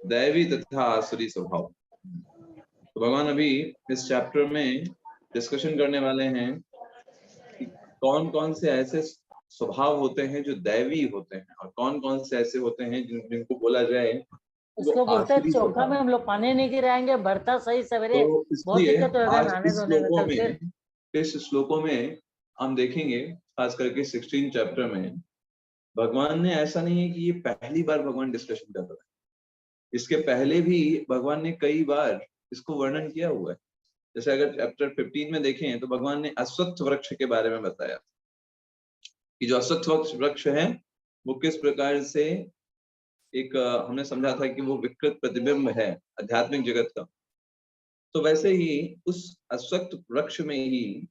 दैवी तथा आसुरी स्वभाव। तो भगवान अभी इस चैप्टर में डिस्कशन करने वाले हैं कि कौन कौन से ऐसे स्वभाव होते हैं जो दैवी होते हैं और कौन कौन से ऐसे होते हैं जिनको बोला जाए उसको बोलते हैं चौका में हम लोग पानी नहीं गिराएंगे, बढ़ता सही सवेरे। तो बहुत इसलिए दिक्कत होगा आज नहाने धोने में कल फिर। इस श्लोकों में हम देखेंगे, खास करके 16 चैप्टर में भगवान ने, ऐसा नहीं है कि ये पहली बार भगवान डिस्कशन कर रहे हैं, इसके पहले भी भगवान ने कई बार इसको वर्णन किया हुआ है। जैसे अगर चैप्टर 15 में देखें तो भगवान ने अश्वत्थ वृक्ष के बारे में बताया कि जो अश्वत्थ वृक्ष है वो किस प्रकार से एक हमने समझा था कि वो विकृत प्रतिबिंब है आध्यात्मिक जगत का। तो वैसे ही उस अश्वत्थ वृक्ष में ही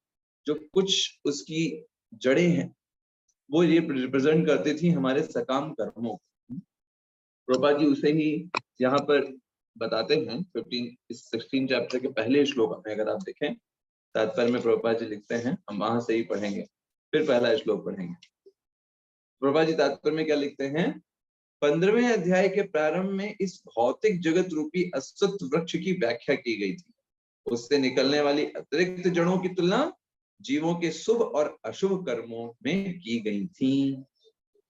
जो कुछ उसकी जड़ें हैं वो ये रिप्रेजेंट करती थी हमारे सकाम कर्मों को। प्रभुपाद जी उसे ही यहाँ पर बताते हैं 16 चैप्टर के पहले श्लोक में। अगर आप देखें तात्पर्य में प्रभुपाद जी लिखते हैं, हम वहां से ही पढ़ेंगे, फिर पहला श्लोक पढ़ेंगे। प्रभुपाद जी तात्पर्य में क्या लिखते हैं? 15वें अध्याय के प्रारंभ में इस भौतिक जगत रूपी अश्वत्थ वृक्ष की व्याख्या की गई थी। उससे निकलने वाली अतिरिक्त जड़ों की तुलना जीवों के शुभ और अशुभ कर्मों में की गई थी।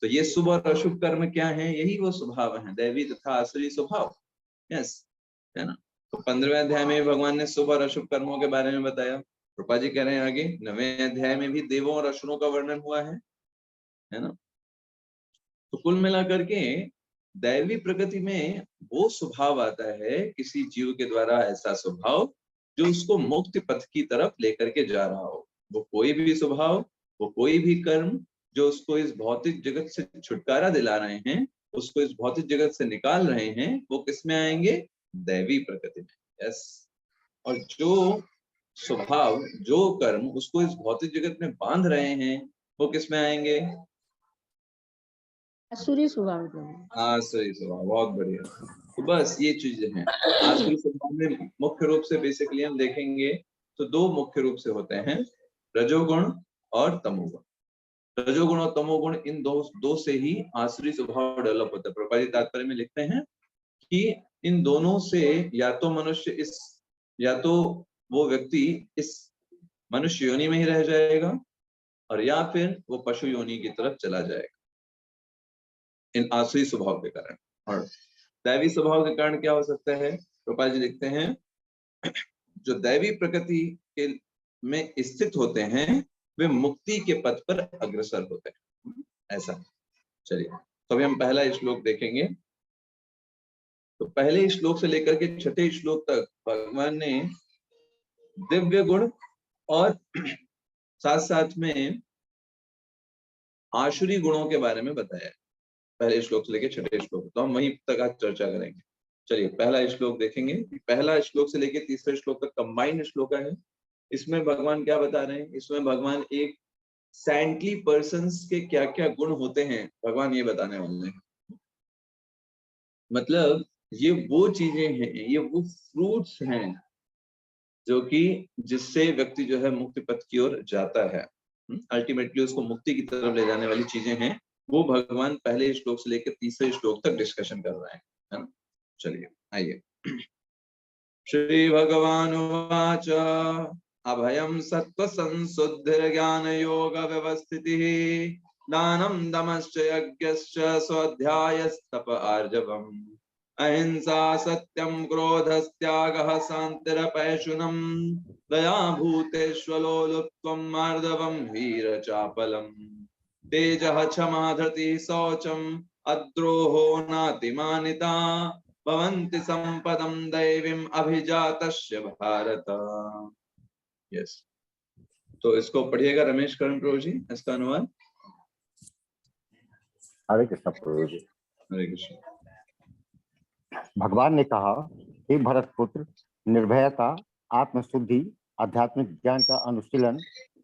तो ये शुभ और अशुभ कर्म क्या है? यही वो स्वभाव है, दैवी तथा आसुरी स्वभाव। यस, है ना। तो 15वें अध्याय में भगवान ने शुभ और अशुभ कर्मों के बारे में बताया। कृपा जी कह रहे हैं आगे 9वें अध्याय में भी देवों और असुरों का वर्णन हुआ है ना। तो कुल मिलाकर के दैवी प्रकृति में वो स्वभाव आता है किसी जीव के द्वारा, ऐसा स्वभाव जो उसको मुक्ति पथ की तरफ लेकर के जा रहा हो। वो कोई भी स्वभाव, वो कोई भी कर्म जो उसको इस भौतिक जगत से छुटकारा दिला रहे हैं, उसको इस भौतिक जगत से निकाल रहे हैं, वो किस में आएंगे? दैवी प्रकृति में। यस। और जो स्वभाव, जो कर्म उसको इस भौतिक जगत में बांध रहे हैं, वो किस में आएंगे? आसुरी स्वभाव। आसुरी स्वभाव। बहुत बढ़िया। तो बस ये चीजें हैं। आसुरी स्वभाव में मुख्य रूप से बेसिकली हम देखेंगे तो दो मुख्य रूप से होते हैं, रजोगुण और तमोगुण। रजोगुण और तमोगुण, इन दो से ही आसुरी स्वभाव डेवलप होता है। प्रभुपाद जी तात्पर्य में लिखते हैं कि इन दोनों से या तो मनुष्य या तो वो व्यक्ति इस मनुष्य योनि में ही रह जाएगा और या फिर वो पशु योनि की तरफ चला जाएगा, इन आसुरी स्वभाव के कारण। और दैवी स्वभाव के कारण क्या हो सकता है? गोपाल जी लिखते हैं जो दैवी प्रकृति के में स्थित होते हैं वे मुक्ति के पथ पर अग्रसर होते हैं, ऐसा। चलिए, तो अभी हम पहला श्लोक देखेंगे। तो पहले श्लोक से लेकर के छठे श्लोक तक भगवान ने दिव्य गुण और साथ साथ में आसुरी गुणों के बारे में बताया। पहले श्लोक से लेकर छठे श्लोक, तो हम वहीं तक आज चर्चा करेंगे। चलिए पहला श्लोक देखेंगे। पहला श्लोक से लेकर तीसरे श्लोक तक कंबाइंड श्लोक है। इसमें भगवान क्या बता रहे हैं? इसमें भगवान एक सैंटली पर्सन्स के क्या क्या गुण होते हैं भगवान ये बताने वाले हैं। मतलब ये वो चीजें हैं, ये वो फ्रूट्स हैं जो कि जिससे व्यक्ति जो है मुक्ति पथ की ओर जाता है। अल्टीमेटली उसको मुक्ति की तरफ ले जाने वाली चीजें हैं, वो भगवान पहले श्लोक से लेकर तीसरे श्लोक तक डिस्कशन कर रहे हैं, है ना। चलिए आइए। श्री भगवानुवाच अभयं सत्त्व संशुद्धिर्ज्ञान योग व्यवस्थितिः दानं दमश्च यज्ञश्च स्वाध्यायस्तप आर्जवम् अहिंसा सत्यं क्रोधस्त्यागः शान्तिरपैशुनम् दया भूतेष्वलोलुप्त्वं मार्दवं वीरचापलम् तेजः क्षमा धृतिः शौचम् अद्रोहो नातिमानिता भवन्ति संपदं दैवीम् अभिजातस्य भारत। यस, तो इसको पढ़िएगा रमेश करण प्रभु जी, इसका अनुवाद। हरे कृष्ण प्रभु जी। हरे कृष्ण। भगवान ने कहा, हे भरत पुत्र, निर्भयता, आत्मशुद्धि, आध्यात्मिक ज्ञान का अनुशीलन,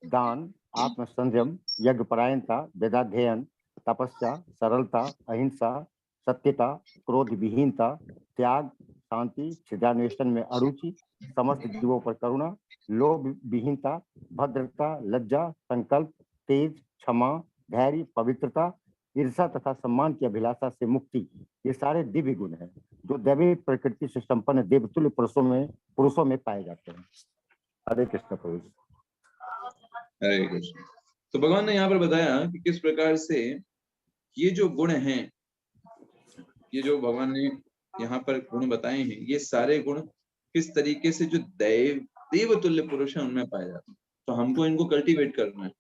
दान, आत्म संयम, यज्ञपरायणता, वेदाध्ययन, तपस्या, सरलता, अहिंसा, सत्यता, क्रोध विहीनता, त्याग, शांति, छिद्रान्वेषण में अरुचि, समस्त जीवों पर करुणा, लोभ विहीनता, भद्रता, लज्जा, संकल्प, तेज, क्षमा, धैर्य, पवित्रता, ईर्षा तथा सम्मान की अभिलाषा से मुक्ति, ये सारे दिव्य गुण हैं जो दैवी प्रकृति से संपन्न देवतुल्य पुरुषों में पाए जाते हैं। हरे कृष्ण प्रभु। हरे कृष्ण। तो भगवान ने यहाँ पर बताया कि किस प्रकार से ये जो गुण हैं, ये जो भगवान ने यहाँ पर गुण बताए हैं, ये सारे गुण किस तरीके से जो देवतुल्य पुरुष है उनमें पाए जाते हैं। तो हमको इनको कल्टीवेट करना है,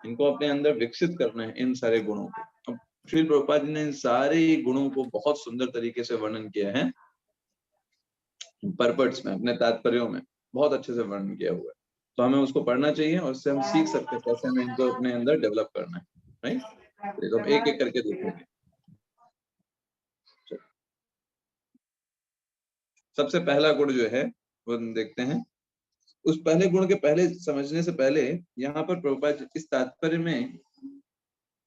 इनको अपने अंदर विकसित करना है, इन सारे गुणों को। अब श्रील प्रभुपाद जी ने इन सारे गुणों को बहुत सुंदर तरीके से वर्णन किया है परपर्ट्स में, अपने तात्पर्यों में बहुत अच्छे से वर्णन किया हुआ है। तो हमें उसको पढ़ना चाहिए और उससे हम सीख सकते हैं कैसे हमें इनको अपने अंदर डेवलप करना है, राइट। तो हम एक एक करके देखेंगे। सबसे पहला गुण जो है वो देखते हैं। उस पहले गुण के पहले समझने से पहले यहाँ पर प्रभुपाद जी इस तात्पर्य में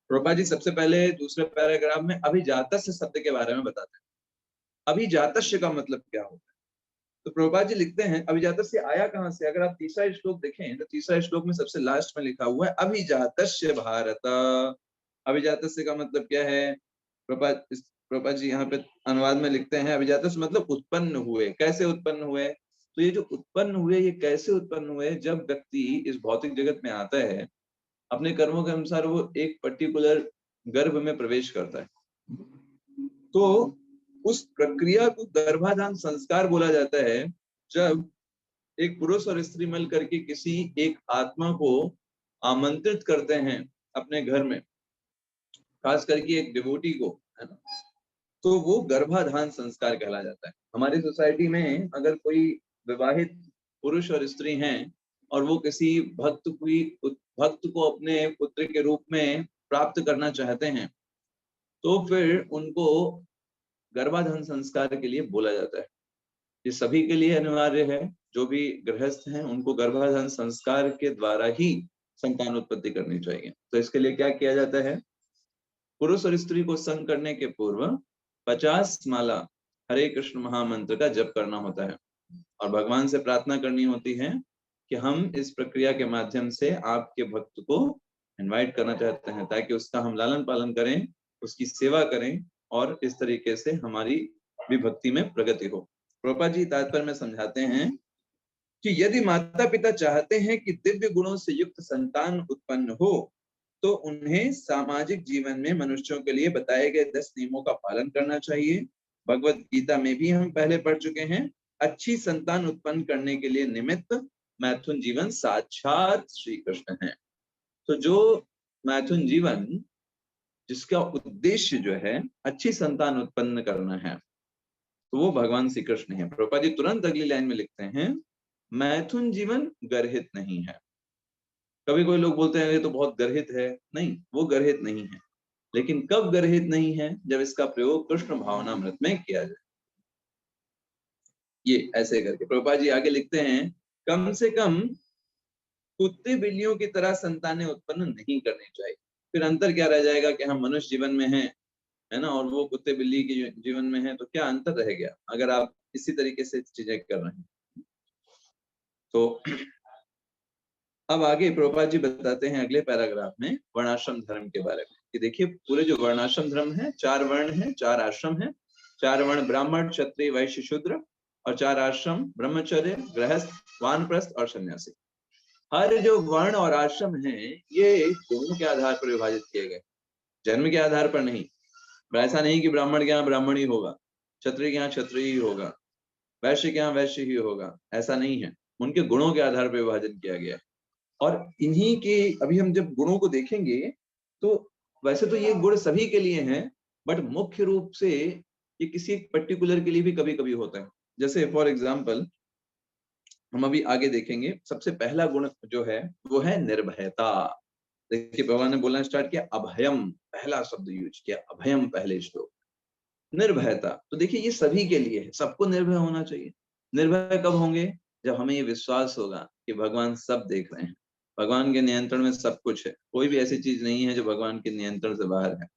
प्रभुपाद जी सबसे पहले दूसरे पैराग्राफ में अभिजातस्य शब्द के बारे में बताते हैं। अभिजातस्य का मतलब क्या होता है? तो प्रभुपाद जी लिखते हैं अभिजातस्य आया कहाँ से। अगर आप तीसरा श्लोक देखें तो तीसरा श्लोक में सबसे लास्ट में लिखा हुआ है अभिजातस्य भारत। अभिजातस्य का मतलब क्या है? प्रभुपाद जी यहाँ पे अनुवाद में लिखते हैं अभिजातस्य मतलब उत्पन्न हुए। कैसे उत्पन्न हुए? तो ये जो उत्पन्न हुए ये कैसे उत्पन्न हुए? जब व्यक्ति इस भौतिक जगत में आता है, अपने कर्मों के अनुसार वो एक पर्टिकुलर गर्भ में प्रवेश करता है, तो उस प्रक्रिया को गर्भाधान संस्कार बोला जाता है। जब एक पुरुष और स्त्री मिल करके किसी एक आत्मा को आमंत्रित करते हैं अपने घर में, खास करके एक डिवोटी को, है ना, तो वो गर्भाधान संस्कार कहला जाता है। हमारी सोसाइटी में अगर कोई विवाहित पुरुष और स्त्री हैं और वो किसी भक्त को अपने पुत्र के रूप में प्राप्त करना चाहते हैं, तो फिर उनको गर्भाधान संस्कार के लिए बोला जाता है। ये सभी के लिए अनिवार्य है। जो भी गृहस्थ हैं उनको गर्भाधान संस्कार के द्वारा ही संतान उत्पत्ति करनी चाहिए। तो इसके लिए क्या किया जाता है? पुरुष और स्त्री को संग करने के पूर्व 50 माला हरे कृष्ण महामंत्र का जप करना होता है और भगवान से प्रार्थना करनी होती है कि हम इस प्रक्रिया के माध्यम से आपके भक्त को इनवाइट करना चाहते हैं ताकि उसका हम लालन पालन करें, उसकी सेवा करें और इस तरीके से हमारी भी भक्ति में प्रगति हो। प्रभुपाद जी तात्पर्य में समझाते हैं कि यदि माता पिता चाहते हैं कि दिव्य गुणों से युक्त संतान उत्पन्न हो तो उन्हें सामाजिक जीवन में मनुष्यों के लिए बताए गए 10 नियमों का पालन करना चाहिए। भगवत गीता में भी हम पहले पढ़ चुके हैं। अच्छी संतान उत्पन्न करने के लिए निमित्त मैथुन जीवन साक्षात श्री कृष्ण है। तो जो मैथुन जीवन जिसका उद्देश्य जो है अच्छी संतान उत्पन्न करना है, तो वो भगवान श्री कृष्ण है। प्रभुपाद जी तुरंत अगली लाइन में लिखते हैं मैथुन जीवन गर्हित नहीं है। कभी कोई लोग बोलते हैं ये तो बहुत गर्हित है। नहीं, वो गर्हित नहीं है। लेकिन कब गर्हित नहीं है? जब इसका प्रयोग कृष्ण भावनामृत में किया जाए। ये ऐसे करके प्रभुपाद जी आगे लिखते हैं कम से कम कुत्ते बिल्लियों की तरह संतानें उत्पन्न नहीं करनी चाहिए। फिर अंतर क्या रह जाएगा कि हम मनुष्य जीवन में हैं, है ना, और वो कुत्ते बिल्ली के जीवन में है, तो क्या अंतर रह गया अगर आप इसी तरीके से चीजें कर रहे हैं। तो अब आगे प्रभुपाद जी बताते हैं अगले पैराग्राफ में वर्णाश्रम धर्म के बारे में कि देखिए पूरे जो वर्णाश्रम धर्म है, 4 वर्ण है, 4 आश्रम है। 4 वर्ण ब्राह्मण, क्षत्रिय, वैश्य, शूद्र और 4 आश्रम ब्रह्मचर्य, गृहस्थ, वानप्रस्थ और सन्यासी। हर जो वर्ण और आश्रम है ये गुणों के आधार पर विभाजित किए गए, जन्म के आधार पर नहीं। ऐसा नहीं कि ब्राह्मण के यहाँ ब्राह्मण ही होगा, क्षत्रिय के यहाँ क्षत्रिय ही होगा, वैश्य के यहाँ वैश्य ही होगा, ऐसा नहीं है। उनके गुणों के आधार पर विभाजन किया गया है। और इन्हीं के अभी हम जब गुणों को देखेंगे तो वैसे तो ये गुण सभी के लिए हैं, बट मुख्य रूप से ये किसी एक पर्टिकुलर के लिए भी कभी कभी होता है। जैसे फॉर एग्जाम्पल हम अभी आगे देखेंगे, सबसे पहला गुण जो है वो है निर्भयता। देखिए भगवान ने बोलना स्टार्ट किया अभयम, पहला शब्द यूज किया अभयम पहले श्लोक, निर्भयता। तो देखिए ये सभी के लिए है, सबको निर्भय होना चाहिए। निर्भय कब होंगे? जब हमें ये विश्वास होगा कि भगवान सब देख रहे हैं, भगवान के नियंत्रण में सब कुछ है, कोई भी ऐसी चीज नहीं है जो भगवान के नियंत्रण से बाहर है।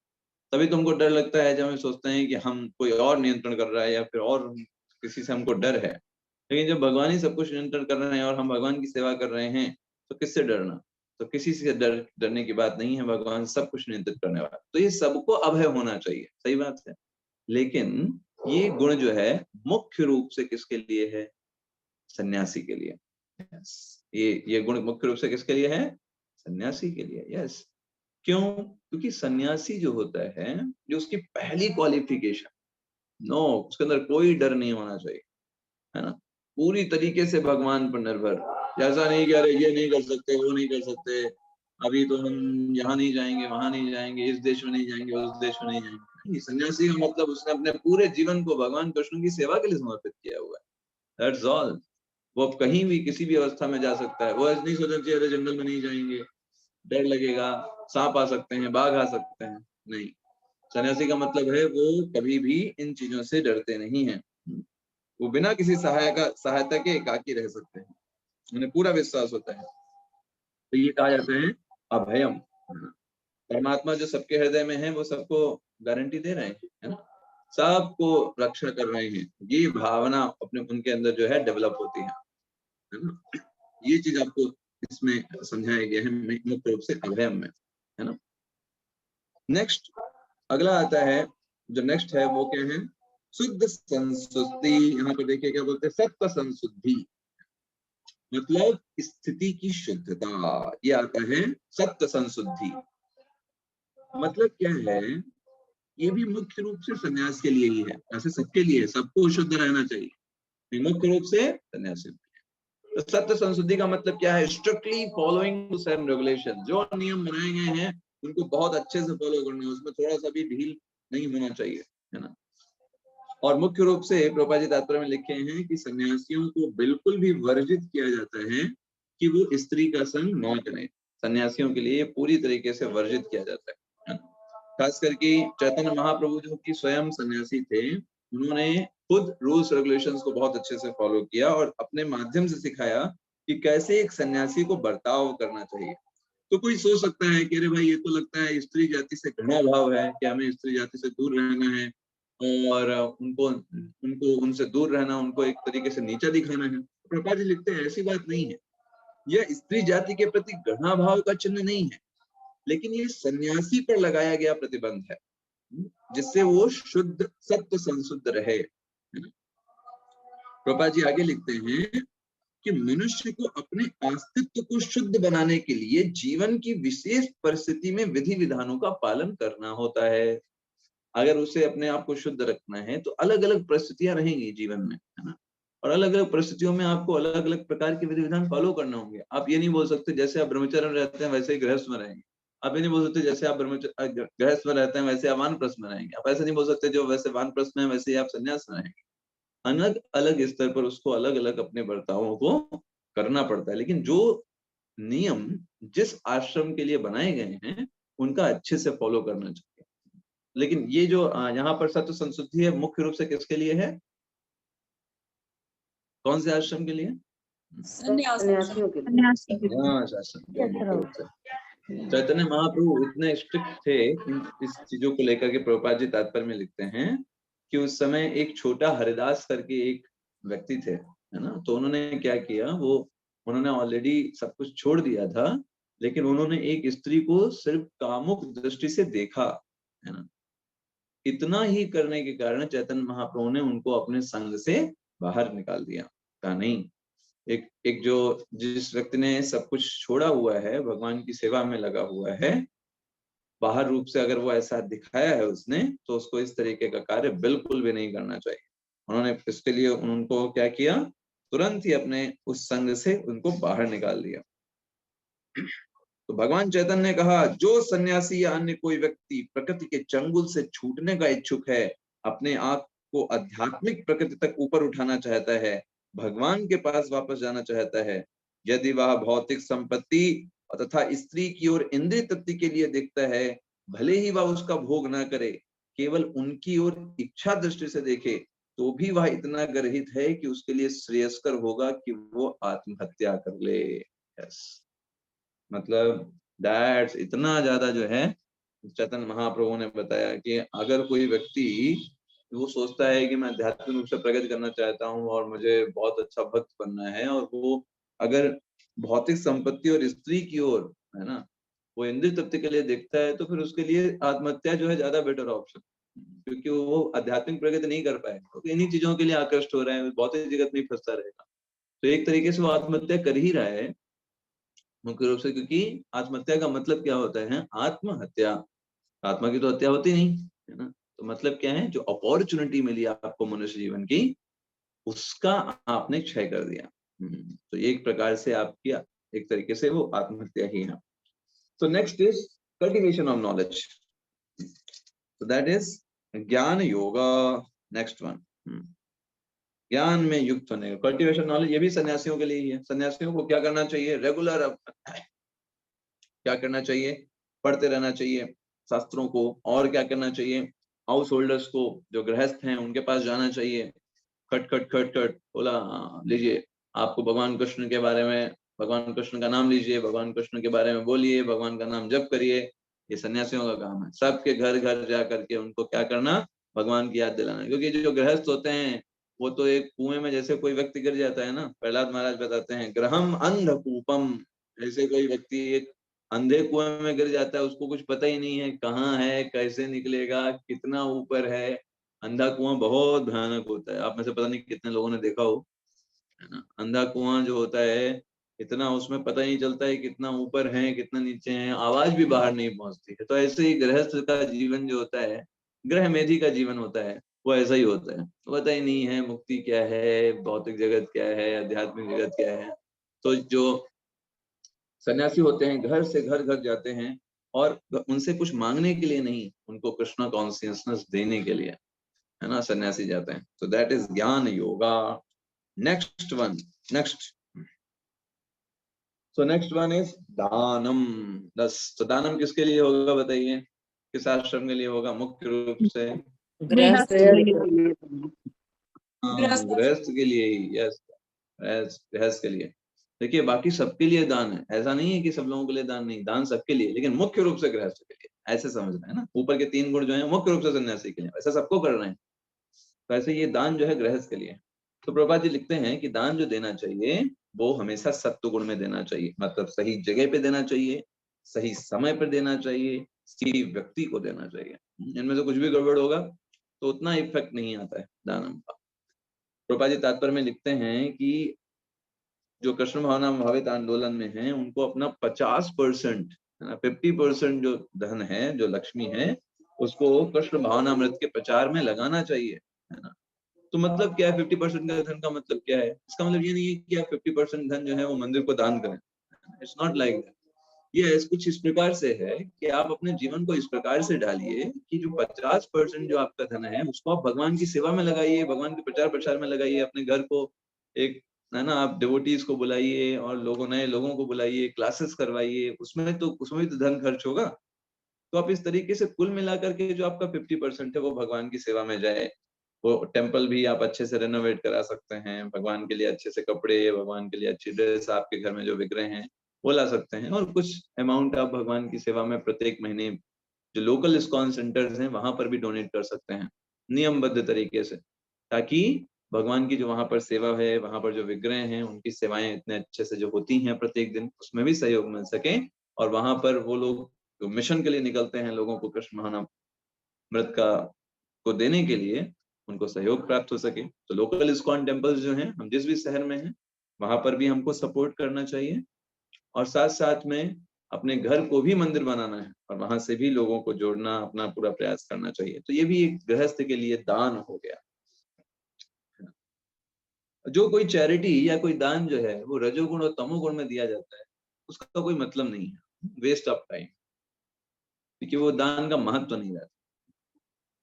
तभी तुमको डर लगता है जब हम सोचते हैं कि हम कोई और नियंत्रण कर रहा है या फिर और किसी से हमको डर है। लेकिन जब भगवान ही सब कुछ नियंत्रण कर रहे हैं और हम भगवान की सेवा कर रहे हैं तो किससे डरना? तो किसी से डरने की बात नहीं है, भगवान सब कुछ नियंत्रित करने वाला। तो ये सबको अभय होना चाहिए, सही बात है। लेकिन ये गुण जो है मुख्य रूप से किसके लिए है? सन्यासी के लिए। yes. ये गुण मुख्य रूप से किसके लिए है? सन्यासी के लिए। यस क्यों? क्योंकि सन्यासी जो होता है, जो उसकी पहली क्वालिफिकेशन, नो, उसके अंदर कोई डर नहीं होना चाहिए, है ना, पूरी तरीके से भगवान पर निर्भर। जैसा नहीं कह रहे ये नहीं कर सकते, वो नहीं कर सकते, अभी तो हम यहाँ नहीं जाएंगे, वहां नहीं जाएंगे, इस देश में नहीं जाएंगे, उस देश में नहीं जाएंगे। नहीं, सन्यासी का मतलब उसने अपने पूरे जीवन को भगवान कृष्ण की सेवा के लिए समर्पित किया हुआ है। That's all. वो कहीं भी किसी भी अवस्था में जा सकता है। वो ऐसा नहीं सोचना चाहिए अरे जंगल में नहीं जाएंगे, डर लगेगा, सांप आ सकते हैं, बाघ आ सकते हैं। नहीं, सन्यासी का मतलब है वो कभी भी इन चीजों से डरते नहीं हैं। वो बिना किसी सहायता के एकाकी रह सकते हैं, उन्हें पूरा विश्वास होता है। तो ये कहा जाता है अभयम। परमात्मा जो सबके हृदय में है वो सबको गारंटी दे रहे हैं, है ना, सबको रक्षा कर रहे हैं। ये भावना अपने उनके अंदर जो है डेवलप होती है ना। ये चीज आपको इसमें समझाया गया है मुख्य रूप से अभयम में, है ना। नेक्स्ट अगला आता है, जो नेक्स्ट है वो क्या है? शुद्ध संसुद्धि। यहाँ पर देखिए क्या बोलते हैं, सत्व संशुद्धि, मतलब स्थिति की शुद्धता। ये आता है सत्व संशुद्धि। मतलब क्या है? ये भी मुख्य रूप से सन्यास के लिए ही है, ऐसे सबके लिए, सबको शुद्ध रहना चाहिए, मुख्य रूप से सन्यासी। तो सत्य संशुद्धि का मतलब क्या है? Strictly following certain regulation. जो नियम बनाए गए हैं उनको बहुत अच्छे से फॉलो करना है, उसमें थोड़ा सा भी ढील नहीं होना चाहिए, है ना। और मुख्य रूप से प्रभुपाद जी तात्पर्य में लिखे हैं कि सन्यासियों को बिल्कुल भी वर्जित किया जाता है कि वो स्त्री का संग न करें। सन्यासियों के लिए पूरी तरीके से वर्जित किया जाता है। खास करके चैतन्य महाप्रभु जो कि स्वयं सन्यासी थे, उन्होंने खुद रूल्स रेगुलेशंस को बहुत अच्छे से फॉलो किया और अपने माध्यम से सिखाया कि कैसे एक सन्यासी को बर्ताव करना चाहिए। तो कोई सोच सकता है कि अरे भाई ये तो लगता है स्त्री जाति से घृणा भाव है कि हमें स्त्री जाति से दूर रहना है और उनको उनको उनसे दूर रहना, उनको एक तरीके से नीचा दिखाना है। प्रभुपाद जी लिखते हैं ऐसी बात नहीं है, यह स्त्री जाति के प्रति घृणा भाव का चिन्ह नहीं है, लेकिन ये सन्यासी पर लगाया गया प्रतिबंध है जिससे वो शुद्ध सत्व संशुद्ध रहे। प्रभुपाद जी आगे लिखते हैं कि मनुष्य को अपने अस्तित्व को शुद्ध बनाने के लिए जीवन की विशेष परिस्थिति में विधि विधानों का पालन करना होता है। अगर उसे अपने आप को शुद्ध रखना है तो अलग अलग परिस्थितियां रहेंगी जीवन में, है ना, और अलग अलग परिस्थितियों में आपको अलग अलग प्रकार के विधि विधान फॉलो करना होंगे। आप ये नहीं बोल सकते जैसे आप ब्रह्मचर्य में रहते हैं वैसे ही गृहस्थ में रहेंगे। आप ये नहीं बोल सकते जैसे आप गृहस्थ में रहते हैं वैसे आप वानप्रस्थ में रहेंगे। आप ऐसे नहीं बोल सकते जो वैसे वानप्रस्थ में है वैसे ही आप संन्यास में रहेंगे। अलग अलग स्तर पर उसको अलग अलग अपने बर्तावों को करना पड़ता है, लेकिन जो नियम जिस आश्रम के लिए बनाए गए हैं उनका अच्छे से फॉलो करना चाहिए। लेकिन ये जो यहाँ पर सत्व संशुद्धि है मुख्य रूप से किसके लिए है? कौन से आश्रम के लिए? सन्यासियों के लिए। संन्यास आश्रम के लिए मुख्य रूप से। चैतन्य महाप्रभु इतने स्ट्रिक्ट थे इस चीजों को लेकर के, प्रभुपाद जी तात्पर्य में लिखते हैं कि उस समय एक छोटा हरिदास करके एक व्यक्ति थे, है ना, तो उन्होंने क्या किया, वो उन्होंने ऑलरेडी सब कुछ छोड़ दिया था, लेकिन उन्होंने एक स्त्री को सिर्फ कामुक दृष्टि से देखा, है ना। इतना ही करने के कारण चैतन्य महाप्रभु ने उनको अपने संग से बाहर निकाल दिया। कहा नहीं, एक जो जिस व्यक्ति ने सब कुछ छोड़ा हुआ है, भगवान की सेवा में लगा हुआ है, बाहर रूप से अगर वो ऐसा दिखाया है उसने, तो उसको इस तरीके का कार्य बिल्कुल भी नहीं करना चाहिए। उन्होंने इसके लिए उनको क्या किया, तुरंत ही अपने उस संग से उनको बाहर निकाल दिया। तो भगवान चैतन्य ने कहा, जो सन्यासी या अन्य कोई व्यक्ति प्रकृति के चंगुल से छूटने का इच्छुक है, अपने आप को आध्यात्मिक प्रकृति तक ऊपर उठाना चाहता है, भगवान के पास वापस जाना चाहता है, यदि वह भौतिक संपत्ति तथा स्त्री की ओर इंद्रिय तृप्ति के लिए देखता है, भले ही वह उसका भोग ना करे, केवल उनकी ओर इच्छा दृष्टि से देखे, तो भी वह इतना गर्हित है कि उसके लिए श्रेयस्कर होगा कि वो आत्महत्या कर ले। यस, मतलब दैट्स इतना ज्यादा जो है चैतन्य महाप्रभु ने बताया कि अगर कोई व्यक्ति वो सोचता है कि मैं आध्यात्मिक रूप से प्रगति करना चाहता हूँ और मुझे बहुत अच्छा भक्त बनना है, और वो अगर भौतिक संपत्ति और स्त्री की ओर है ना, वो इंद्रिय तृप्ति के लिए देखता है, तो फिर उसके लिए आत्महत्या जो है ज्यादा बेटर ऑप्शन, क्योंकि वो आध्यात्मिक प्रगति नहीं कर पाएगा, क्योंकि इन्हीं चीजों के लिए आकृष्ट हो रहे हैं, भौतिक जगत में फंसता रहेगा। तो एक तरीके से वो आत्महत्या कर ही रहा है मुख्य रूप से, क्योंकि आत्महत्या का मतलब क्या होता है, आत्महत्या, आत्मा की तो हत्या होती नहीं है ना। तो मतलब क्या है, जो अपॉर्चुनिटी मिली आपको मनुष्य जीवन की, उसका आपने क्षय कर दिया। तो एक प्रकार से आपकी एक तरीके से वो आत्महत्या ही है। So next is cultivation of knowledge. So that is ज्ञान योगा, नेक्स्ट वन। ज्ञान में युक्त होने का कल्टीवेशन नॉलेज, ये भी सन्यासियों के लिए ही है। सन्यासियों को क्या करना चाहिए, रेगुलर क्या करना चाहिए, पढ़ते रहना चाहिए शास्त्रों को। और क्या करना चाहिए, हाउस होल्डर्स को, जो गृहस्थ हैं उनके पास जाना चाहिए, खट खट खट खट बोला, लीजिए आपको भगवान कृष्ण के बारे में, भगवान कृष्ण का नाम लीजिए, भगवान कृष्ण के बारे में बोलिए, भगवान का नाम जप करिए। ये सन्यासियों का काम है, सबके घर घर जा करके उनको क्या करना, भगवान की याद दिलाना। क्योंकि जो गृहस्थ होते हैं वो तो एक कुएं में जैसे कोई व्यक्ति गिर जाता है ना, प्रहलाद महाराज बताते हैं, ग्रहम अंधकूपम, ऐसे कोई व्यक्ति एक अंधे कुएं में गिर जाता है, उसको कुछ पता ही नहीं है कहाँ है, कैसे निकलेगा, कितना ऊपर है। अंधा कुआं बहुत भयानक होता है, आप में से पता नहीं कितने लोगों ने देखा हो, है ना। अंधा कुआं जो होता है, इतना उसमें पता ही नहीं चलता है कितना ऊपर है कितना नीचे है, आवाज भी बाहर नहीं पहुंचती है। तो ऐसे ही गृहस्थ का जीवन जो होता है, ग्रह मेधी का जीवन होता है, वो ऐसा ही होता है, पता ही नहीं है मुक्ति क्या है, भौतिक जगत क्या है, आध्यात्मिक जगत क्या है। तो जो सन्यासी होते हैं घर से घर घर जाते हैं, और उनसे कुछ मांगने के लिए नहीं, उनको कृष्णा कॉन्शियसनेस देने के लिए, है ना, सन्यासी जाते हैं। तो that is gyan yoga. Next one, next, so next one is danam. तो दानम किसके लिए होगा बताइए, किस आश्रम के लिए होगा मुख्य रूप से, गृहस्थ गृहस्थ के लिए ही। यस, गृहस्थ के लिए। देखिए बाकी सबके लिए दान है, ऐसा नहीं है कि सब लोगों के लिए दान नहीं, दान सबके लिए, लेकिन मुख्य रूप से गृहस्थ के लिए, ऐसे समझना है ना। ऊपर के 3 गुण जो है मुख्य रूप से सन्यासी के लिए, ऐसा सबको कर रहे हैं। तो ऐसे ये दान जो है गृहस्थ के लिए। तो प्रभुपाद जी लिखते हैं कि दान जो देना चाहिए वो हमेशा सत्व गुण में देना चाहिए, मतलब सही जगह पे देना चाहिए, सही समय पर देना चाहिए, सही व्यक्ति को देना चाहिए। इनमें से कुछ भी गड़बड़ होगा तो उतना इफेक्ट नहीं आता है दानम का। प्रभुपाद जी तात्पर्य में लिखते हैं कि जो कृष्ण भावना भावित आंदोलन में है, उनको अपना 50%, है ना, 50% जो धन है, जो लक्ष्मी है, उसको कृष्ण भावनामृत के प्रचार में लगाना चाहिए, है ना। तो मतलब क्या है 50% का धन का मतलब क्या है, इसका मतलब ये नहीं है कि आप 50% धन जो है वो मंदिर को दान करें, इट्स नॉट लाइक दैट। ये कुछ इस प्रकार से है कि आप अपने जीवन को इस प्रकार से ढालिए कि जो 50% जो आपका धन है उसको आप भगवान की सेवा में लगाइए, भगवान के प्रचार प्रसार में लगाइए। अपने घर को एक, है ना, आप डिवोटीज को बुलाइए और नए लोगों को बुलाइए, क्लासेस करवाइए, उसमें भी तो धन खर्च होगा। तो आप इस तरीके से कुल मिलाकर के जो आपका 50% है वो भगवान की सेवा में जाए। वो टेम्पल भी आप अच्छे से रेनोवेट करा सकते हैं, भगवान के लिए अच्छे से कपड़े, भगवान के लिए अच्छी ड्रेस, आपके घर में जो विग्रह हैं वो ला सकते हैं, और कुछ अमाउंट आप भगवान की सेवा में प्रत्येक महीने जो लोकल इस्कॉन सेंटर्स हैं वहां पर भी डोनेट कर सकते हैं नियमबद्ध तरीके से, ताकि भगवान की जो वहां पर सेवा है, वहां पर जो विग्रह हैं उनकी सेवाएं इतने अच्छे से जो होती हैं प्रत्येक दिन, उसमें भी सहयोग मिल सके। और वहां पर वो लोग जो मिशन के लिए निकलते हैं लोगों को कृष्ण महानामृत का को देने के लिए, उनको सहयोग प्राप्त हो सके। तो लोकल इस्कॉन टेम्पल्स जो हैं, हम जिस भी शहर में हैं वहां पर भी हमको सपोर्ट करना चाहिए, और साथ साथ में अपने घर को भी मंदिर बनाना है और वहां से भी लोगों को जोड़ना, अपना पूरा प्रयास करना चाहिए। तो ये भी एक गृहस्थ के लिए दान हो गया। जो कोई चैरिटी या कोई दान जो है वो रजोगुण और तमोगुण में दिया जाता है, उसका कोई मतलब नहीं है, वेस्ट ऑफ टाइम, क्योंकि वो दान का महत्व नहीं रहता।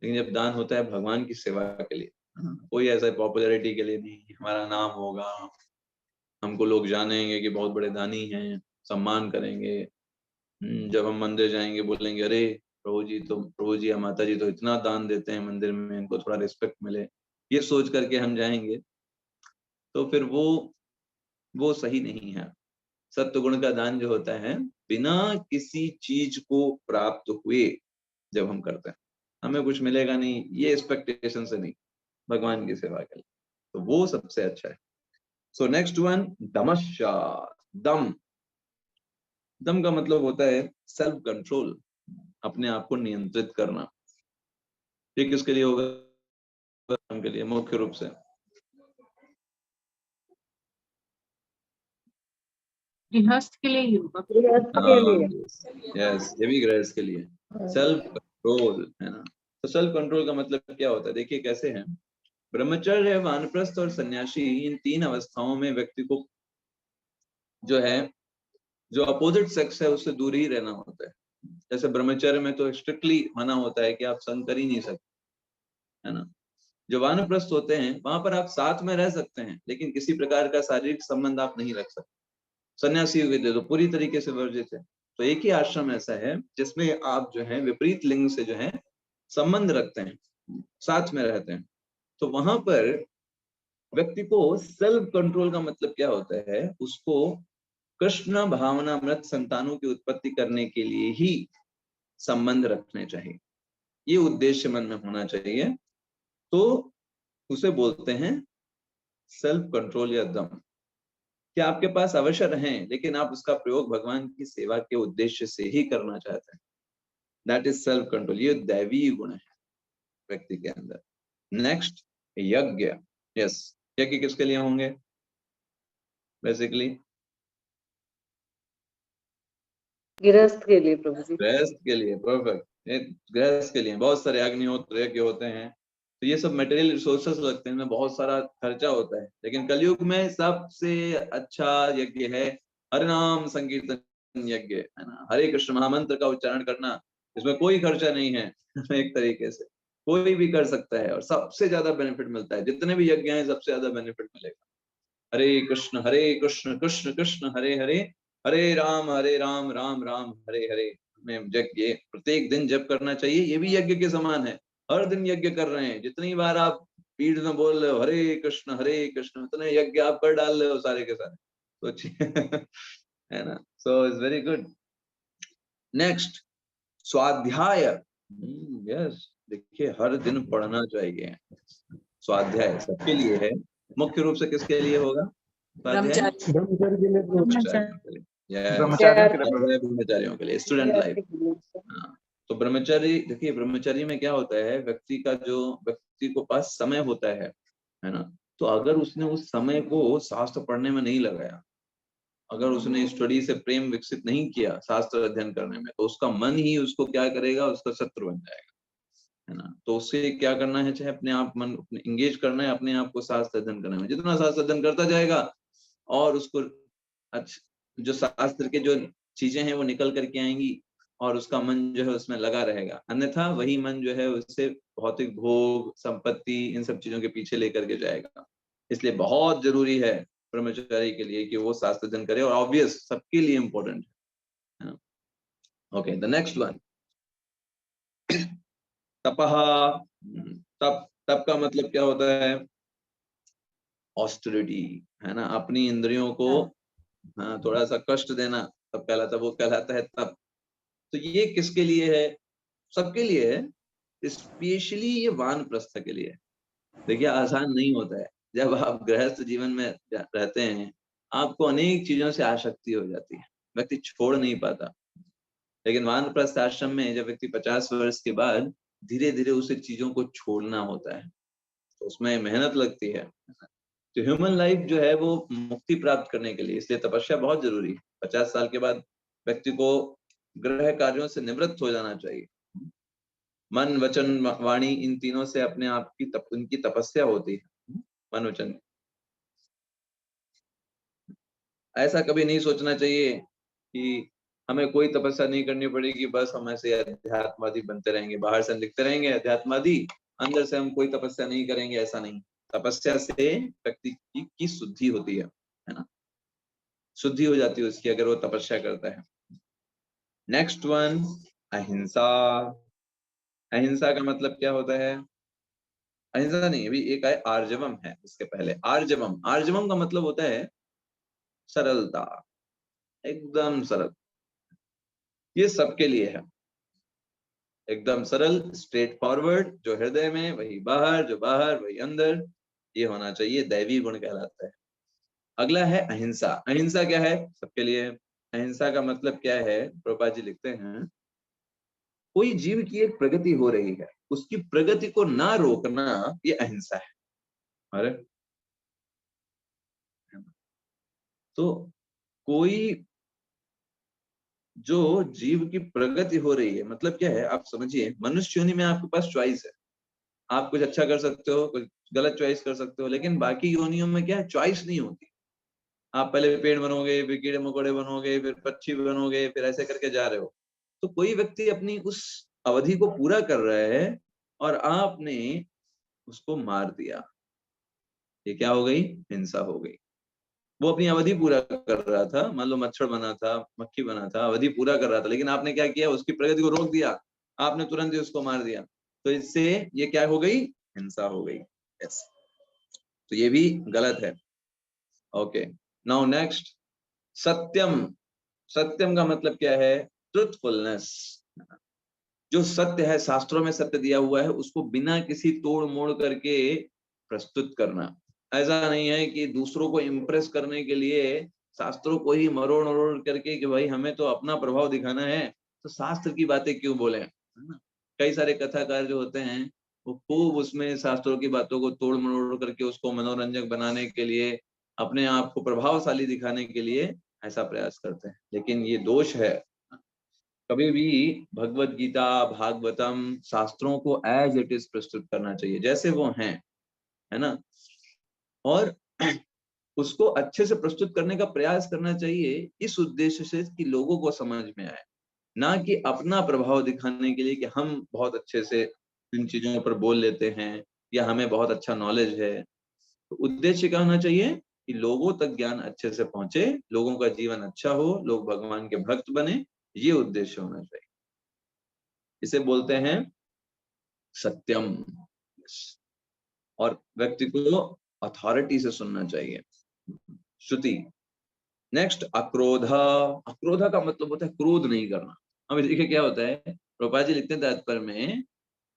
लेकिन जब दान होता है भगवान की सेवा के लिए, कोई ऐसा पॉपुलैरिटी के लिए नहीं, हमारा नाम होगा, हमको लोग जानेंगे कि बहुत बड़े दानी हैं, सम्मान करेंगे, जब हम मंदिर जाएंगे बोलेंगे अरे प्रभु जी या माता जी तो इतना दान देते हैं मंदिर में, इनको थोड़ा रिस्पेक्ट मिले, ये सोच करके हम जाएंगे, तो फिर वो सही नहीं है। सत्व गुण का दान जो होता है बिना किसी चीज को प्राप्त हुए जब हम करते हैं, हमें कुछ मिलेगा नहीं ये एक्सपेक्टेशन से नहीं, भगवान की सेवा के लिए, तो वो सबसे अच्छा है। सो नेक्स्ट वन, दमश्चा, दम। दम का मतलब होता है सेल्फ कंट्रोल, अपने आप को नियंत्रित करना। ये किसके लिए होगा? के लिए मुख्य रूप से गृहस्थ के लिए ही होगा। यस, ये भी गृहस्थ के लिए सेल्फ कंट्रोल है ना। तो सेल्फ कंट्रोल का मतलब क्या होता है? देखिए कैसे है, ब्रह्मचर्य, वानप्रस्थ और सन्यासी, इन तीन अवस्थाओं में व्यक्ति को जो है, जो अपोजिट सेक्स है उससे दूर ही रहना होता है। जैसे ब्रह्मचर्य में तो स्ट्रिक्टली मना होता है कि आप संग कर ही नहीं सकते, है ना। जो वानप्रस्थ होते हैं वहां पर आप साथ में रह सकते हैं, लेकिन किसी प्रकार का शारीरिक संबंध आप नहीं रख सकते। सन्यासी हुए थे तो पूरी तरीके से वर्जित है। तो एक ही आश्रम ऐसा है जिसमें आप जो है विपरीत लिंग से जो है संबंध रखते हैं, साथ में रहते हैं। तो वहां पर व्यक्ति को सेल्फ कंट्रोल का मतलब क्या होता है? उसको कृष्ण भावनामृत संतानों की उत्पत्ति करने के लिए ही संबंध रखने चाहिए, ये उद्देश्य मन में होना चाहिए। तो उसे बोलते हैं सेल्फ कंट्रोल या दम। क्या आपके पास अवसर हैं लेकिन आप उसका प्रयोग भगवान की सेवा के उद्देश्य से ही करना चाहते हैं, दैट इज सेल्फ कंट्रोल। ये दैवी गुण है व्यक्ति के अंदर। नेक्स्ट, यज्ञ। यस, यज्ञ किसके लिए होंगे? बेसिकली गृहस्थ के लिए प्रभु जी। गृहस्थ के लिए, परफेक्ट। गृहस्थ के लिए बहुत सारे अग्निहोत्र यज्ञ होते हैं, तो ये सब मटेरियल रिसोर्सेस लगते हैं, इनमें बहुत सारा खर्चा होता है। लेकिन कलयुग में सबसे अच्छा यज्ञ है हरि नाम संकीर्तन यज्ञ, है ना। हरे कृष्ण महामंत्र का उच्चारण करना, इसमें कोई खर्चा नहीं है एक तरीके से कोई भी कर सकता है, और सबसे ज्यादा बेनिफिट मिलता है। जितने भी यज्ञ हैं सबसे ज्यादा बेनिफिट मिलेगा। हरे कृष्ण कृष्ण कृष्ण हरे हरे, हरे राम राम राम हरे हरे में यज्ञ प्रत्येक दिन जप करना चाहिए। ये भी यज्ञ के समान है, हर दिन यज्ञ कर रहे हैं। जितनी बार आप पीठ में बोल रहे हो हरे कृष्ण, उतने यज्ञ आप कर डाल रहे हो सारे के सारे, तो है ना। So it's very good. Next, स्वाध्याय। यस, देखिए हर दिन पढ़ना चाहिए। स्वाध्याय सबके लिए है, मुख्य रूप से किसके लिए होगा स्वाध्याय? ब्रह्मचारियों के लिए, स्टूडेंट लाइफ। तो ब्रह्मचर्य, देखिए ब्रह्मचर्य में क्या होता है, व्यक्ति को पास समय होता है ना। तो अगर उसने उस समय को शास्त्र पढ़ने में नहीं लगाया, अगर उसने स्टडी से प्रेम विकसित नहीं किया शास्त्र अध्ययन करने में, तो उसका मन ही उसको क्या करेगा, उसका शत्रु बन जाएगा, है ना। तो उससे क्या करना है, चाहे अपने आप मन एंगेज करना है अपने आप को शास्त्र अध्ययन करने में। जितना शास्त्र अध्ययन करता जाएगा और उसको अच्छा जो शास्त्र के जो चीजें हैं वो निकल करके आएंगी, और उसका मन जो है उसमें लगा रहेगा। अन्यथा वही मन जो है उससे भौतिक भोग, संपत्ति, इन सब चीजों के पीछे लेकर के जाएगा। इसलिए बहुत जरूरी है ब्रह्मचारी के लिए कि वो शास्त्र अध्ययन करे, और ऑब्वियस सबके लिए इंपॉर्टेंट है। ओके, द नेक्स्ट वन, तपः। तप का मतलब क्या होता है? ऑस्टेरिटी, है ना। अपनी इंद्रियों को थोड़ा सा कष्ट देना, तब कहलाता, वो कहलाता है तप। तो ये किसके लिए है? सबके लिए है, स्पेशली ये वानप्रस्थ के लिए। देखिए आसान नहीं होता है, जब आप गृहस्थ जीवन में रहते हैं आपको अनेक चीजों से आसक्ति हो जाती है, व्यक्ति छोड़ नहीं पाता। लेकिन वानप्रस्थ आश्रम में जब व्यक्ति 50 वर्ष के बाद धीरे धीरे उसे चीजों को छोड़ना होता है, तो उसमें मेहनत लगती है। तो ह्यूमन लाइफ जो है वो मुक्ति प्राप्त करने के लिए, इसलिए तपस्या बहुत जरूरी है। 50 साल के बाद व्यक्ति को ग्रह कार्यों से निवृत्त हो जाना चाहिए। मन वचन वाणी, इन तीनों से अपने आप की उनकी तपस्या होती है। मन वचन, ऐसा कभी नहीं सोचना चाहिए कि हमें कोई तपस्या नहीं करनी पड़ेगी, बस हम ऐसे अध्यात्मवादी बनते रहेंगे, बाहर से लिखते रहेंगे अध्यात्मवादी, अंदर से हम कोई तपस्या नहीं करेंगे, ऐसा नहीं। तपस्या से व्यक्ति की शुद्धि होती है ना, शुद्धि हो जाती है उसकी अगर वो तपस्या करता है। नेक्स्ट वन, अहिंसा। अहिंसा का मतलब क्या होता है? अहिंसा नहीं, अभी एक है आर्जवम है इसके पहले। आर्जवम, आर्जवम का मतलब होता है सरलता, एकदम सरल। ये सबके लिए है, एकदम सरल, स्ट्रेट फॉरवर्ड, जो हृदय में वही बाहर, जो बाहर वही अंदर, ये होना चाहिए, दैवी गुण कहलाता है। अगला है अहिंसा। अहिंसा क्या है? सबके लिए अहिंसा का मतलब क्या है? प्रभुपाद जी लिखते हैं, कोई जीव की एक प्रगति हो रही है, उसकी प्रगति को ना रोकना, ये अहिंसा है। अरे तो कोई जो जीव की प्रगति हो रही है, मतलब क्या है? आप समझिए, मनुष्य योनि में आपके पास चॉइस है, आप कुछ अच्छा कर सकते हो, कुछ गलत चॉइस कर सकते हो, लेकिन बाकी योनियों में क्या है? चॉइस नहीं होती। आप पहले पेड़ बनोगे, फिर कीड़े मकोड़े बनोगे, फिर पक्षी बनोगे, फिर ऐसे करके जा रहे हो। तो कोई व्यक्ति अपनी उस अवधि को पूरा कर रहा है और आपने उसको मार दिया, ये क्या हो गई? हिंसा हो गई। वो अपनी अवधि पूरा कर रहा था, मान लो मच्छर बना था, मक्खी बना था, अवधि पूरा कर रहा था, लेकिन आपने क्या किया? उसकी प्रगति को रोक दिया, आपने तुरंत ही उसको मार दिया। तो इससे ये क्या हो गई? हिंसा हो गई। यस, तो ये भी गलत है। ओके, नाउ नेक्स्ट, सत्यम। सत्यम का मतलब क्या है? ट्रुथफुलनेस। जो सत्य है, शास्त्रों में सत्य दिया हुआ है, उसको बिना किसी तोड़ मोड़ करके प्रस्तुत करना। ऐसा नहीं है कि दूसरों को इम्प्रेस करने के लिए शास्त्रों को ही मरोड़ मरोड़ करके कि भाई हमें तो अपना प्रभाव दिखाना है, तो शास्त्र की बातें क्यों बोले, है ना? कई सारे कथाकार जो होते हैं, वो खूब उसमें शास्त्रों की बातों को तोड़ मरोड़ करके उसको मनोरंजक बनाने के लिए, अपने आप को प्रभावशाली दिखाने के लिए ऐसा प्रयास करते हैं, लेकिन ये दोष है। कभी भी भगवत गीता, भागवतम, शास्त्रों को एज इट इज प्रस्तुत करना चाहिए, जैसे वो हैं, है ना? और उसको अच्छे से प्रस्तुत करने का प्रयास करना चाहिए, इस उद्देश्य से कि लोगों को समझ में आए, ना कि अपना प्रभाव दिखाने के लिए कि हम बहुत अच्छे से इन चीजों पर बोल लेते हैं या हमें बहुत अच्छा नॉलेज है। तो उद्देश्य क्या होना चाहिए? कि लोगों तक ज्ञान अच्छे से पहुंचे, लोगों का जीवन अच्छा हो, लोग भगवान के भक्त बने, ये उद्देश्य होना चाहिए। इसे बोलते हैं सत्यम। और व्यक्ति को अथॉरिटी से सुनना चाहिए, श्रुति। नेक्स्ट, अक्रोधा। अक्रोधा का मतलब होता है क्रोध नहीं करना। अब देखिए क्या होता है, प्रभुपाद जी लिखते हैं तात्पर्य में,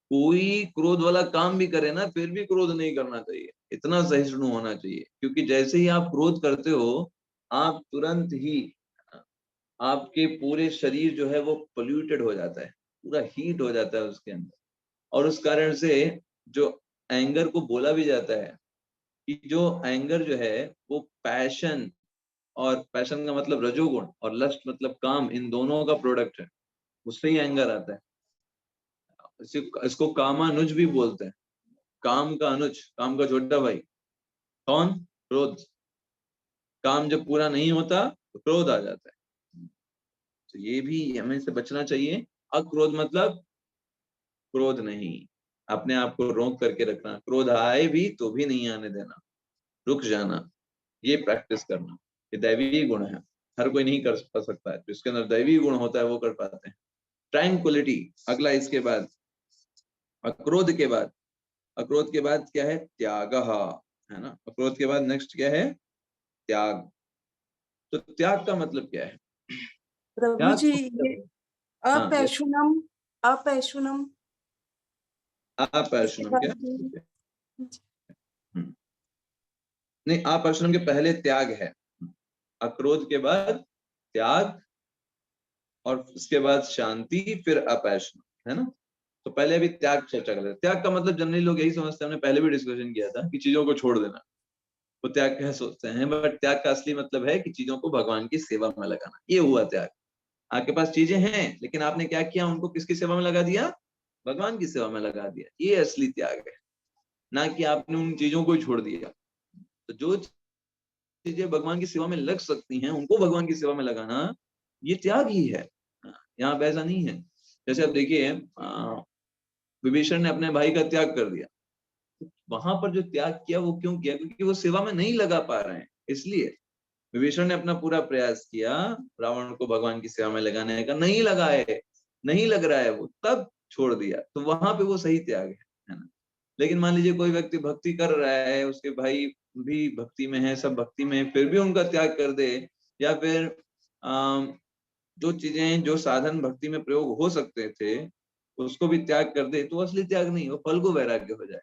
कोई क्रोध वाला काम भी करे ना, फिर भी क्रोध नहीं करना चाहिए, इतना सहिष्णु होना चाहिए, क्योंकि जैसे ही आप क्रोध करते हो, आप तुरंत ही, आपके पूरे शरीर जो है वो पोल्यूटेड हो जाता है, पूरा हीट हो जाता है उसके अंदर। और उस कारण से जो एंगर को बोला भी जाता है कि जो एंगर जो है वो पैशन, और पैशन का मतलब रजोगुण, और लस्ट मतलब काम, इन दोनों का प्रोडक्ट है, उससे ही एंगर आता है। इसको कामानुज भी बोलते हैं, काम का अनुज, काम का छोटा भाई कौन? क्रोध। काम जब पूरा नहीं होता तो क्रोध आ जाता है। तो ये भी हमें से बचना चाहिए। अक्रोध मतलब क्रोध नहीं, अपने आप को रोक करके रखना, क्रोध आए भी तो भी नहीं आने देना, रुक जाना, ये प्रैक्टिस करना, ये दैवीय गुण है। हर कोई नहीं कर सकता है, जिसके अंदर दैवीय गुण होता है वो कर पाते हैं। ट्रैंक्विलिटी अगला, इसके बाद अक्रोध के बाद, अक्रोध के बाद क्या है? त्याग, है ना? अक्रोध के बाद नेक्स्ट क्या है? त्याग। तो त्याग का मतलब क्या है? प्रभु त्याग जी, का ये मतलब, हाँ, अपैशुनम, अपैशुनम इसके अपैशुनम क्या? बाद में- नहीं, अपैशुनम के पहले त्याग है, अक्रोध के बाद त्याग, और उसके बाद शांति, फिर अपैशुनम, है ना? तो पहले अभी त्याग चर्चा कर लेते हैं। त्याग का मतलब जनरली लोग यही समझते हैं, हमने पहले भी डिस्कशन किया था, कि चीजों को छोड़ देना, वो त्याग कह सोचते हैं, बट त्याग का असली मतलब है कि चीजों को भगवान की सेवा में लगाना, ये हुआ त्याग। आपके पास चीजें हैं, लेकिन आपने क्या किया? उनको किसकी सेवा में लगा दिया? भगवान की सेवा में लगा दिया, ये असली त्याग है, ना कि आपने उन चीजों को ही छोड़ दिया। तो जो चीजें भगवान की सेवा में लग सकती हैं, उनको भगवान की सेवा में लगाना, ये त्याग ही है। यहाँ पे ऐसा नहीं है। जैसे आप देखिए, विभीषण ने अपने भाई का त्याग कर दिया, वहां पर जो त्याग किया वो क्यों किया? क्योंकि वो सेवा में नहीं लगा पा रहे हैं, इसलिए विभीषण ने अपना पूरा प्रयास किया रावण को भगवान की सेवा में लगाने का, नहीं लगाए, नहीं लग रहा है वो, तब छोड़ दिया, तो वहां पे वो सही त्याग है ना? लेकिन मान लीजिए कोई व्यक्ति भक्ति कर रहा है, उसके भाई भी भक्ति में है, सब भक्ति में है, फिर भी उनका त्याग कर दे, या फिर जो चीजें, जो साधन भक्ति में प्रयोग हो सकते थे, उसको भी त्याग कर दे, तो असली त्याग नहीं, वो फल्गु वैराग्य हो जाए।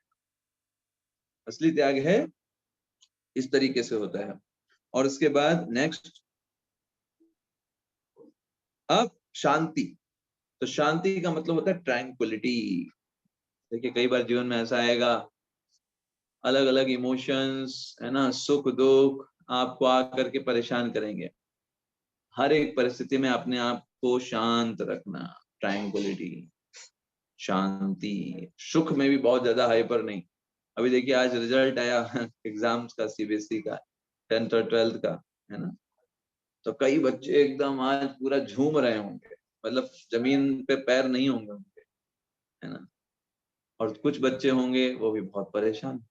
असली त्याग है इस तरीके से होता है। और उसके बाद नेक्स्ट, अब शांति, तो शांति का मतलब होता है ट्रैंक्विलिटी। देखिए कई बार जीवन में ऐसा आएगा, अलग अलग इमोशंस है ना, सुख दुख आपको आकर के परेशान करेंगे। हर एक परिस्थिति में अपने आप को शांत रखना, ट्रैंक्विलिटी, शांति। सुख में भी बहुत ज्यादा हाइपर नहीं। अभी देखिए आज रिजल्ट आया एग्जाम्स का, सीबीएसई का, 10th और 12th का, है ना। तो कई बच्चे एकदम आज पूरा झूम रहे होंगे, मतलब जमीन पे पैर नहीं होंगे उनके, है ना। और कुछ बच्चे होंगे वो भी बहुत परेशान,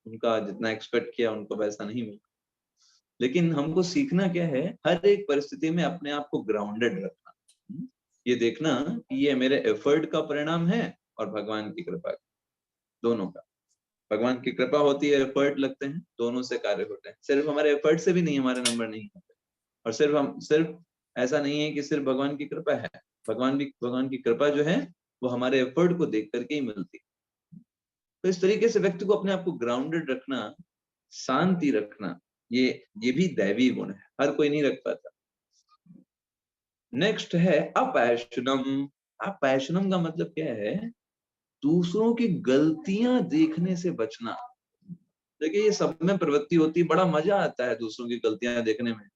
उनका जितना एक्सपेक्ट किया उनको वैसा नहीं मिला। लेकिन हमको सीखना क्या है, हर एक परिस्थिति में अपने आप को ग्राउंडेड रखना, ये देखना कि ये मेरे एफर्ट का परिणाम है और भगवान की कृपा, दोनों का। भगवान की कृपा होती है, एफर्ट लगते हैं, दोनों से कार्य होते हैं। सिर्फ हमारे एफर्ट से भी नहीं हमारे नंबर नहीं होते, और सिर्फ ऐसा नहीं है कि सिर्फ भगवान की कृपा है, भगवान की कृपा जो है वो हमारे एफर्ट को देख करके ही मिलती है। तो इस तरीके से व्यक्ति को अपने आप को ग्राउंडेड रखना, शांति रखना, ये भी दैवी गुण है, हर कोई नहीं रख पाता। नेक्स्ट है अपैशनम। अपैशनम का मतलब क्या है, दूसरों की गलतियां देखने से बचना। देखिए ये सब में प्रवृत्ति होती है, बड़ा मजा आता है दूसरों की गलतियां देखने में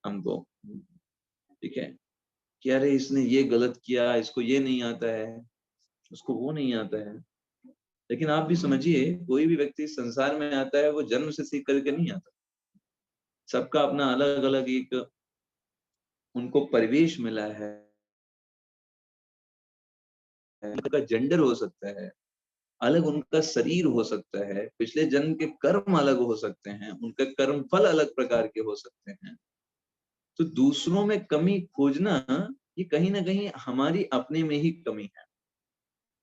हमको, ठीक है, कि अरे इसने ये गलत किया, इसको ये नहीं आता है, उसको वो नहीं आता है। लेकिन आप भी समझिए, कोई भी व्यक्ति संसार में आता है वो जन्म से सीख करके नहीं आता। सबका अपना अलग अलग एक उनको परिवेश मिला है, उनका जेंडर हो सकता है, अलग उनका शरीर हो सकता है, पिछले जन्म के कर्म अलग हो सकते हैं, उनके कर्म फल अलग प्रकार के हो सकते हैं। तो दूसरों में कमी खोजना ये कहीं ना कहीं हमारी अपने में ही कमी है।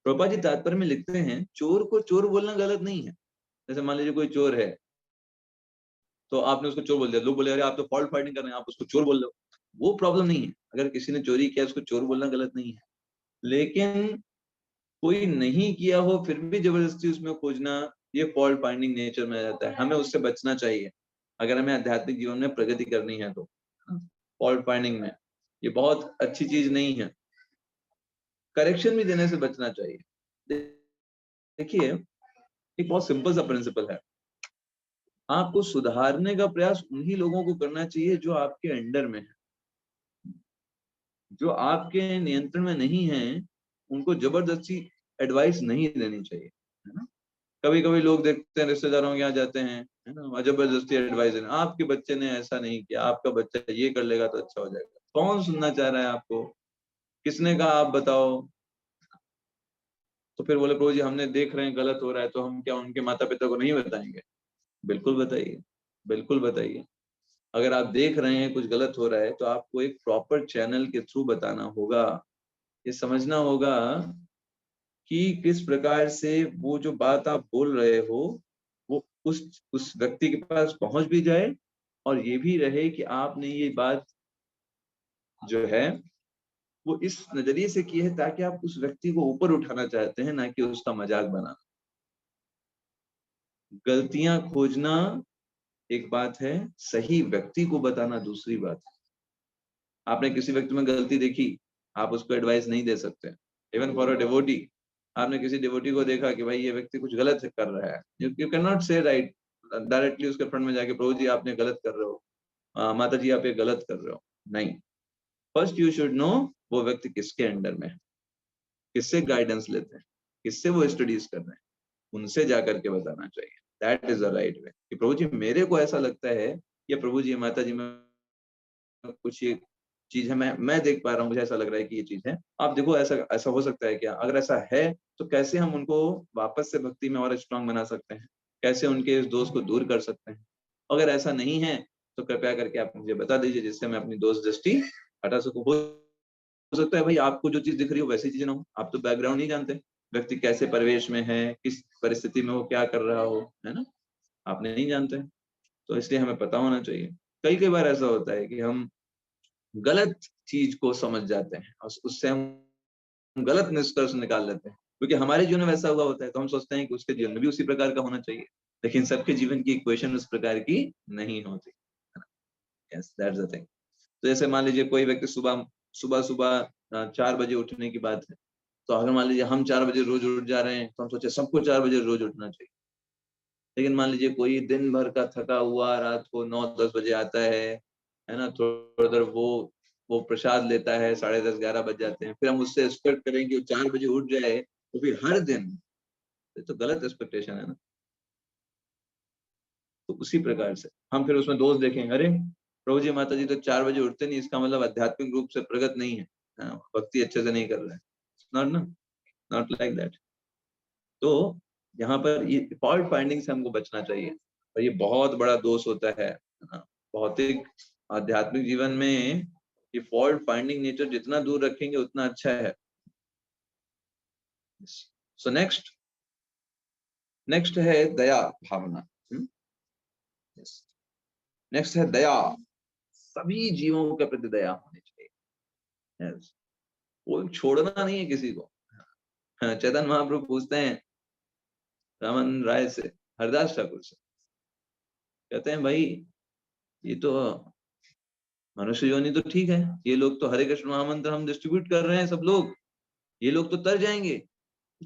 प्रभुपाद जी तात्पर्य में लिखते हैं, चोर को चोर बोलना गलत नहीं है। जैसे मान लीजिए कोई चोर है, तो आपने उसको चोर बोल दिया, लोग बोले अरे आप तो फॉल्ट फाइंडिंग कर रहे हैं, आप उसको चोर बोल रहे हो, वो प्रॉब्लम नहीं है। अगर किसी ने चोरी किया उसको चोर बोलना गलत नहीं है। लेकिन कोई नहीं किया हो फिर भी जबरदस्ती उसमें खोजना, ये फॉल्ट फाइंडिंग नेचर में आ जाता है, हमें उससे बचना चाहिए। अगर हमें आध्यात्मिक जीवन में प्रगति करनी है तो फॉल्ट फाइंडिंग में ये बहुत अच्छी चीज नहीं है, करेक्शन भी देने से बचना चाहिए। देखिए एक बहुत सिंपल सा प्रिंसिपल है, आपको सुधारने का प्रयास उन्हीं लोगों को करना चाहिए जो आपके अंडर में है। जो आपके नियंत्रण में नहीं है उनको जबरदस्ती एडवाइस नहीं देनी चाहिए, है ना। कभी कभी लोग देखते हैं रिश्तेदारों के यहाँ जाते हैं, है ना, जबरदस्ती एडवाइस देना, आपके बच्चे ने ऐसा नहीं किया, आपका बच्चा ये कर लेगा तो अच्छा हो जाएगा। कौन सुनना चाह रहा है आपको, किसने कहा, आप बताओ। तो फिर बोले प्रभु जी हमने देख रहे हैं गलत हो रहा है, तो हम क्या उनके माता पिता को नहीं बताएंगे? बिल्कुल बताइए, बिल्कुल बताइए। अगर आप देख रहे हैं कुछ गलत हो रहा है तो आपको एक प्रॉपर चैनल के थ्रू बताना होगा, ये समझना होगा कि किस प्रकार से वो जो बात आप बोल रहे हो वो उस व्यक्ति के पास पहुंच भी जाए, और ये भी रहे कि आपने ये बात जो है वो इस नजरिए से की है ताकि आप उस व्यक्ति को ऊपर उठाना चाहते हैं, ना कि उसका मजाक बनाना। गलतियां खोजना एक बात है, सही व्यक्ति को बताना दूसरी बात है। आपने किसी व्यक्ति में गलती देखी, आप उसको एडवाइस नहीं दे सकते। इवन फॉर अ डिवोटी, आपने किसी डिवोटी को देखा कि भाई ये व्यक्ति कुछ गलत कर रहा है, यू कैन नॉट से राइट डायरेक्टली उसके फ्रंट में जाके प्रभु जी आपने गलत कर रहे हो, माता जी आप ये गलत कर रहे हो, नहीं। फर्स्ट यू शुड नो वो व्यक्ति किसके अंडर में है, किससे गाइडेंस लेते हैं, किससे वो स्टडीज कर रहे हैं, उनसे जाकर के बताना चाहिए। That is the right way कि प्रभु जी मेरे को ऐसा लगता है, या प्रभु जी माता जी में कुछ ये चीज है, मैं देख पा रहा हूँ, मुझे ऐसा लग रहा है कि ये चीज है, आप देखो ऐसा ऐसा हो सकता है क्या? अगर ऐसा है तो कैसे हम उनको वापस से भक्ति में और स्ट्रांग बना सकते हैं, कैसे उनके इस दोष को दूर कर सकते हैं? अगर ऐसा नहीं है तो कृपया करके आप मुझे बता दीजिए, जिससे मैं अपनी दोष दृष्टि हटा सकूं। हो सकता है भाई आपको जो चीज दिख रही हो वैसी चीज ना हो, आप तो बैकग्राउंड नहीं जानते, व्यक्ति कैसे परिवेश में है, किस परिस्थिति में वो क्या कर रहा हो, है ना, आपने नहीं जानते। तो इसलिए हमें पता होना चाहिए। कई कई बार ऐसा होता है कि हम गलत चीज को समझ जाते हैं और उससे हम गलत निष्कर्ष निकाल लेते हैं, क्योंकि हमारे जीवन में वैसा हुआ होता है तो हम सोचते हैं कि उसके जीवन में भी उसी प्रकार का होना चाहिए। लेकिन सबके जीवन की इक्वेशन उस प्रकार की नहीं होती। Yes that's the thing. तो जैसे मान लीजिए कोई व्यक्ति सुबह सुबह सुबह 4 बजे उठने की बात है, तो अगर मान लीजिए हम 4 बजे रोज उठ जा रहे हैं तो हम सोचे सबको 4 बजे रोज उठना चाहिए। लेकिन मान लीजिए कोई दिन भर का थका हुआ रात को 9-10 बजे आता है ना, थोड़ा देर वो प्रसाद लेता है, 10:30-11 बज जाते हैं, फिर हम उससे एक्सपेक्ट करें कि वो 4 बजे उठ जाए, तो फिर हर दिन, ये तो गलत एक्सपेक्टेशन है ना। तो उसी प्रकार से हम फिर उसमें दोष देखेंगे, अरे प्रभु जी माता जी तो 4 बजे उठते नहीं, इसका मतलब आध्यात्मिक रूप से प्रगत नहीं है, भक्ति अच्छे से नहीं कर रहे हैं। Not like that. तो यहाँ पर ये फॉल्ट फाइंडिंग से हमको बचना चाहिए, और ये बहुत बड़ा दोष होता है ना। भौतिक आध्यात्मिक जीवन में ये फॉल्ट फाइंडिंग नेचर जितना दूर रखेंगे उतना अच्छा है। सो नेक्स्ट है दया भावना। नेक्स्ट है दया, सभी जीवों के प्रति दया होनी चाहिए। वो छोड़ना नहीं है किसी को। चैतन्य महाप्रभु पूछते हैं रामन राय से, हरदास ठाकुर से, कहते हैं भाई ये तो मनुष्य योनि तो ठीक है, ये लोग तो हरे कृष्ण महामंत्र हम डिस्ट्रीब्यूट कर रहे हैं, सब लोग, ये लोग तो तर जाएंगे,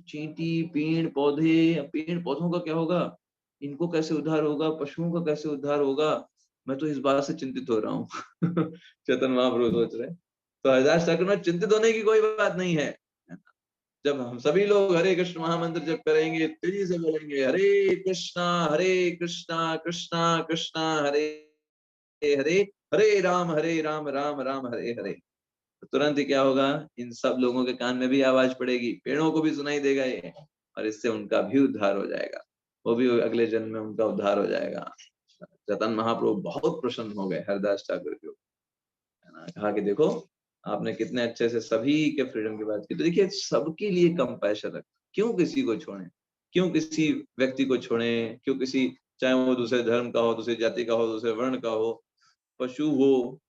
चींटी पेड़ पौधों का क्या होगा, इनको कैसे उद्धार होगा, पशुओं का कैसे उद्धार होगा, मैं तो इस बात से चिंतित हो रहा हूँ। चेतन महाप्रभु सोच रहे, तो हरिदास ठाकुर में चिंतित होने की कोई बात नहीं है। जब हम सभी लोग हरे कृष्ण महामंत्र जब करेंगे, तेजी से बोलेंगे हरे कृष्णा कृष्णा कृष्णा हरे हरे, हरे राम राम राम हरे हरे, तो तुरंत ही क्या होगा, इन सब लोगों के कान में भी आवाज पड़ेगी, पेड़ों को भी सुनाई देगा ये, और इससे उनका भी उद्धार हो जाएगा, वो भी अगले जन्म में उनका उद्धार हो जाएगा। चैतन्य महाप्रभु बहुत प्रसन्न हो गए हरदास ठाकुर के ऊपर, कहा कि देखो आपने कितने अच्छे से सभी के फ्रीडम की बात की। तो देखिए सबके लिए कंपैशन रखें, क्यों किसी को छोड़ें, क्यों किसी व्यक्ति को छोड़ें, क्यों किसी, चाहे वो दूसरे धर्म का हो, दूसरी जाति का हो, दूसरे वर्ण का हो, पशु हो,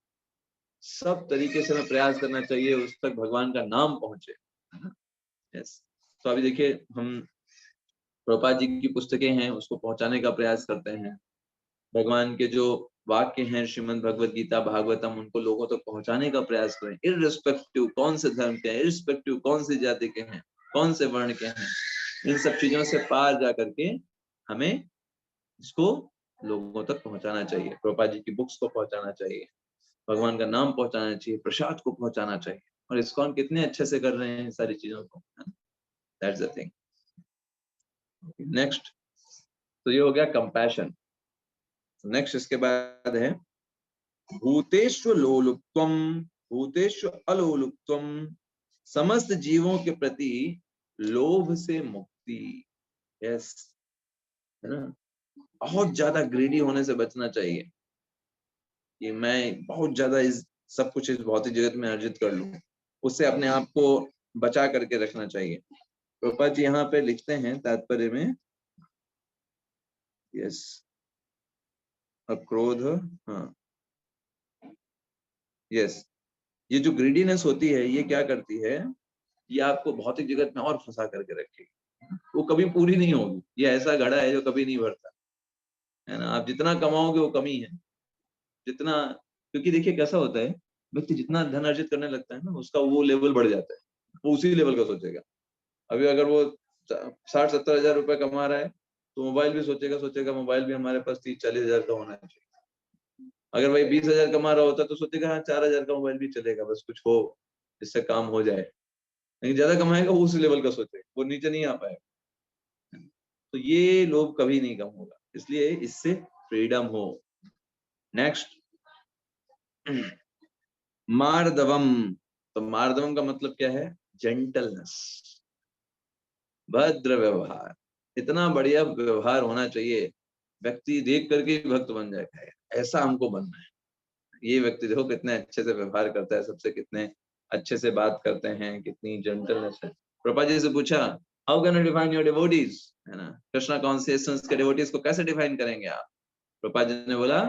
सब तरीके से हमें प्रयास करना चाहिए उस तक भगवान का नाम पहुंचे। यस, तो अभी देखिए हम प्रभुपाद जी की पुस्तकें हैं उसको पहुंचाने का प्रयास करते हैं, भगवान के जो वाक्य हैं श्रीमद् भगवत गीता भागवतम, उनको लोगों तक पहुंचाने का प्रयास करें, इररिस्पेक्टिव कौन से धर्म के हैं, इररिस्पेक्टिव कौन सी जाति के हैं, कौन से वर्ण के हैं, इन सब चीजों से पार जा करके हमें इसको लोगों तक पहुंचाना चाहिए, प्रभुपाद जी की बुक्स को पहुंचाना चाहिए, भगवान का नाम पहुंचाना चाहिए, प्रसाद को पहुंचाना चाहिए, और इस्कॉन कितने अच्छे से कर रहे हैं सारी चीजों को। That's the thing. नेक्स्ट, तो ये हो गया कंपैशन। नेक्स्ट इसके बाद है भूतेषु लोलुप्त्वम भूतेषु अलोलुप्त्वम, समस्त जीवों के प्रति लोभ से मुक्ति। यस, है ना, बहुत ज्यादा ग्रीडी होने से बचना चाहिए कि मैं बहुत ज्यादा इस सब कुछ इस भौतिक जगत में अर्जित कर लूं, उससे अपने आप को बचा करके रखना चाहिए। प्रभुपाद जी यहाँ पे लिखते हैं तात्पर्य में, यस, अक्रोध, हाँ, यस, ये जो ग्रीडीनेस होती है ये क्या करती है, ये आपको भौतिक जगत में और फंसा करके रखेगी, वो कभी पूरी नहीं होगी, ये ऐसा घड़ा है जो कभी नहीं भरता, है ना। आप जितना कमाओगे वो कमी है, जितना, क्योंकि देखिए कैसा होता है, व्यक्ति जितना धन अर्जित करने लगता है ना उसका वो लेवल बढ़ जाता है, वो उसी लेवल का सोचेगा। अभी अगर वो 60-70 हजार रुपए कमा रहा है तो मोबाइल भी सोचेगा मोबाइल भी हमारे पास 30-40 हजार का होना चाहिए। अगर भाई 20 हजार कमा रहा होता तो सोचेगा हाँ 4 हजार का मोबाइल भी चलेगा, बस कुछ हो जिससे काम हो जाए। लेकिन ज्यादा कमाएगा वो उस लेवल का सोचेगा, वो नीचे नहीं आ पाएगा। तो ये लोभ कभी नहीं कम होगा, इसलिए इससे फ्रीडम हो। नेक्स्ट, मार्दवम, तो मार्दवम का मतलब क्या है, जेंटलनेस, भद्र व्यवहार, इतना बढ़िया व्यवहार होना चाहिए, व्यक्ति देख करके भक्त बन जाएगा, ऐसा हमको बनना है। ये व्यक्ति देखो कितने अच्छे से व्यवहार करता है सबसे, कितने अच्छे से बात करते हैं, कितनी जेंटलनेस है। प्रभुपाद जी से पूछा, how can you define your devotees, है ना, कृष्णा कॉन्शियसनेस के डिवोटीज को कैसे डिफाइन करेंगे आप। प्रभुपाद जी ने बोला,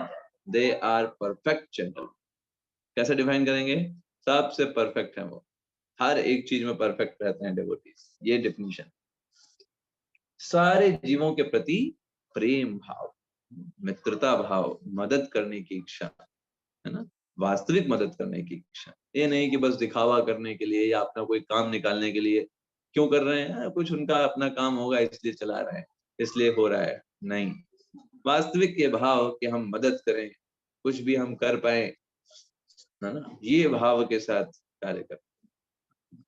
दे आर परफेक्ट जेंटल। कैसे डिफाइन करेंगे, सबसे परफेक्ट है वो, हर एक चीज में परफेक्ट रहते हैं डिवोटीज, ये डेफिनेशन। सारे जीवों के प्रति प्रेम भाव, मित्रता भाव, मदद करने की इच्छा, है ना, वास्तविक मदद करने की इच्छा। ये नहीं कि बस दिखावा करने के लिए या अपना कोई काम निकालने के लिए क्यों कर रहे हैं, कुछ उनका अपना काम होगा इसलिए चला रहे हैं, इसलिए हो रहा है, नहीं। वास्तविक ये भाव कि हम मदद करें, कुछ भी हम कर पाए, है ना, ये भाव के साथ कार्य करते हैं,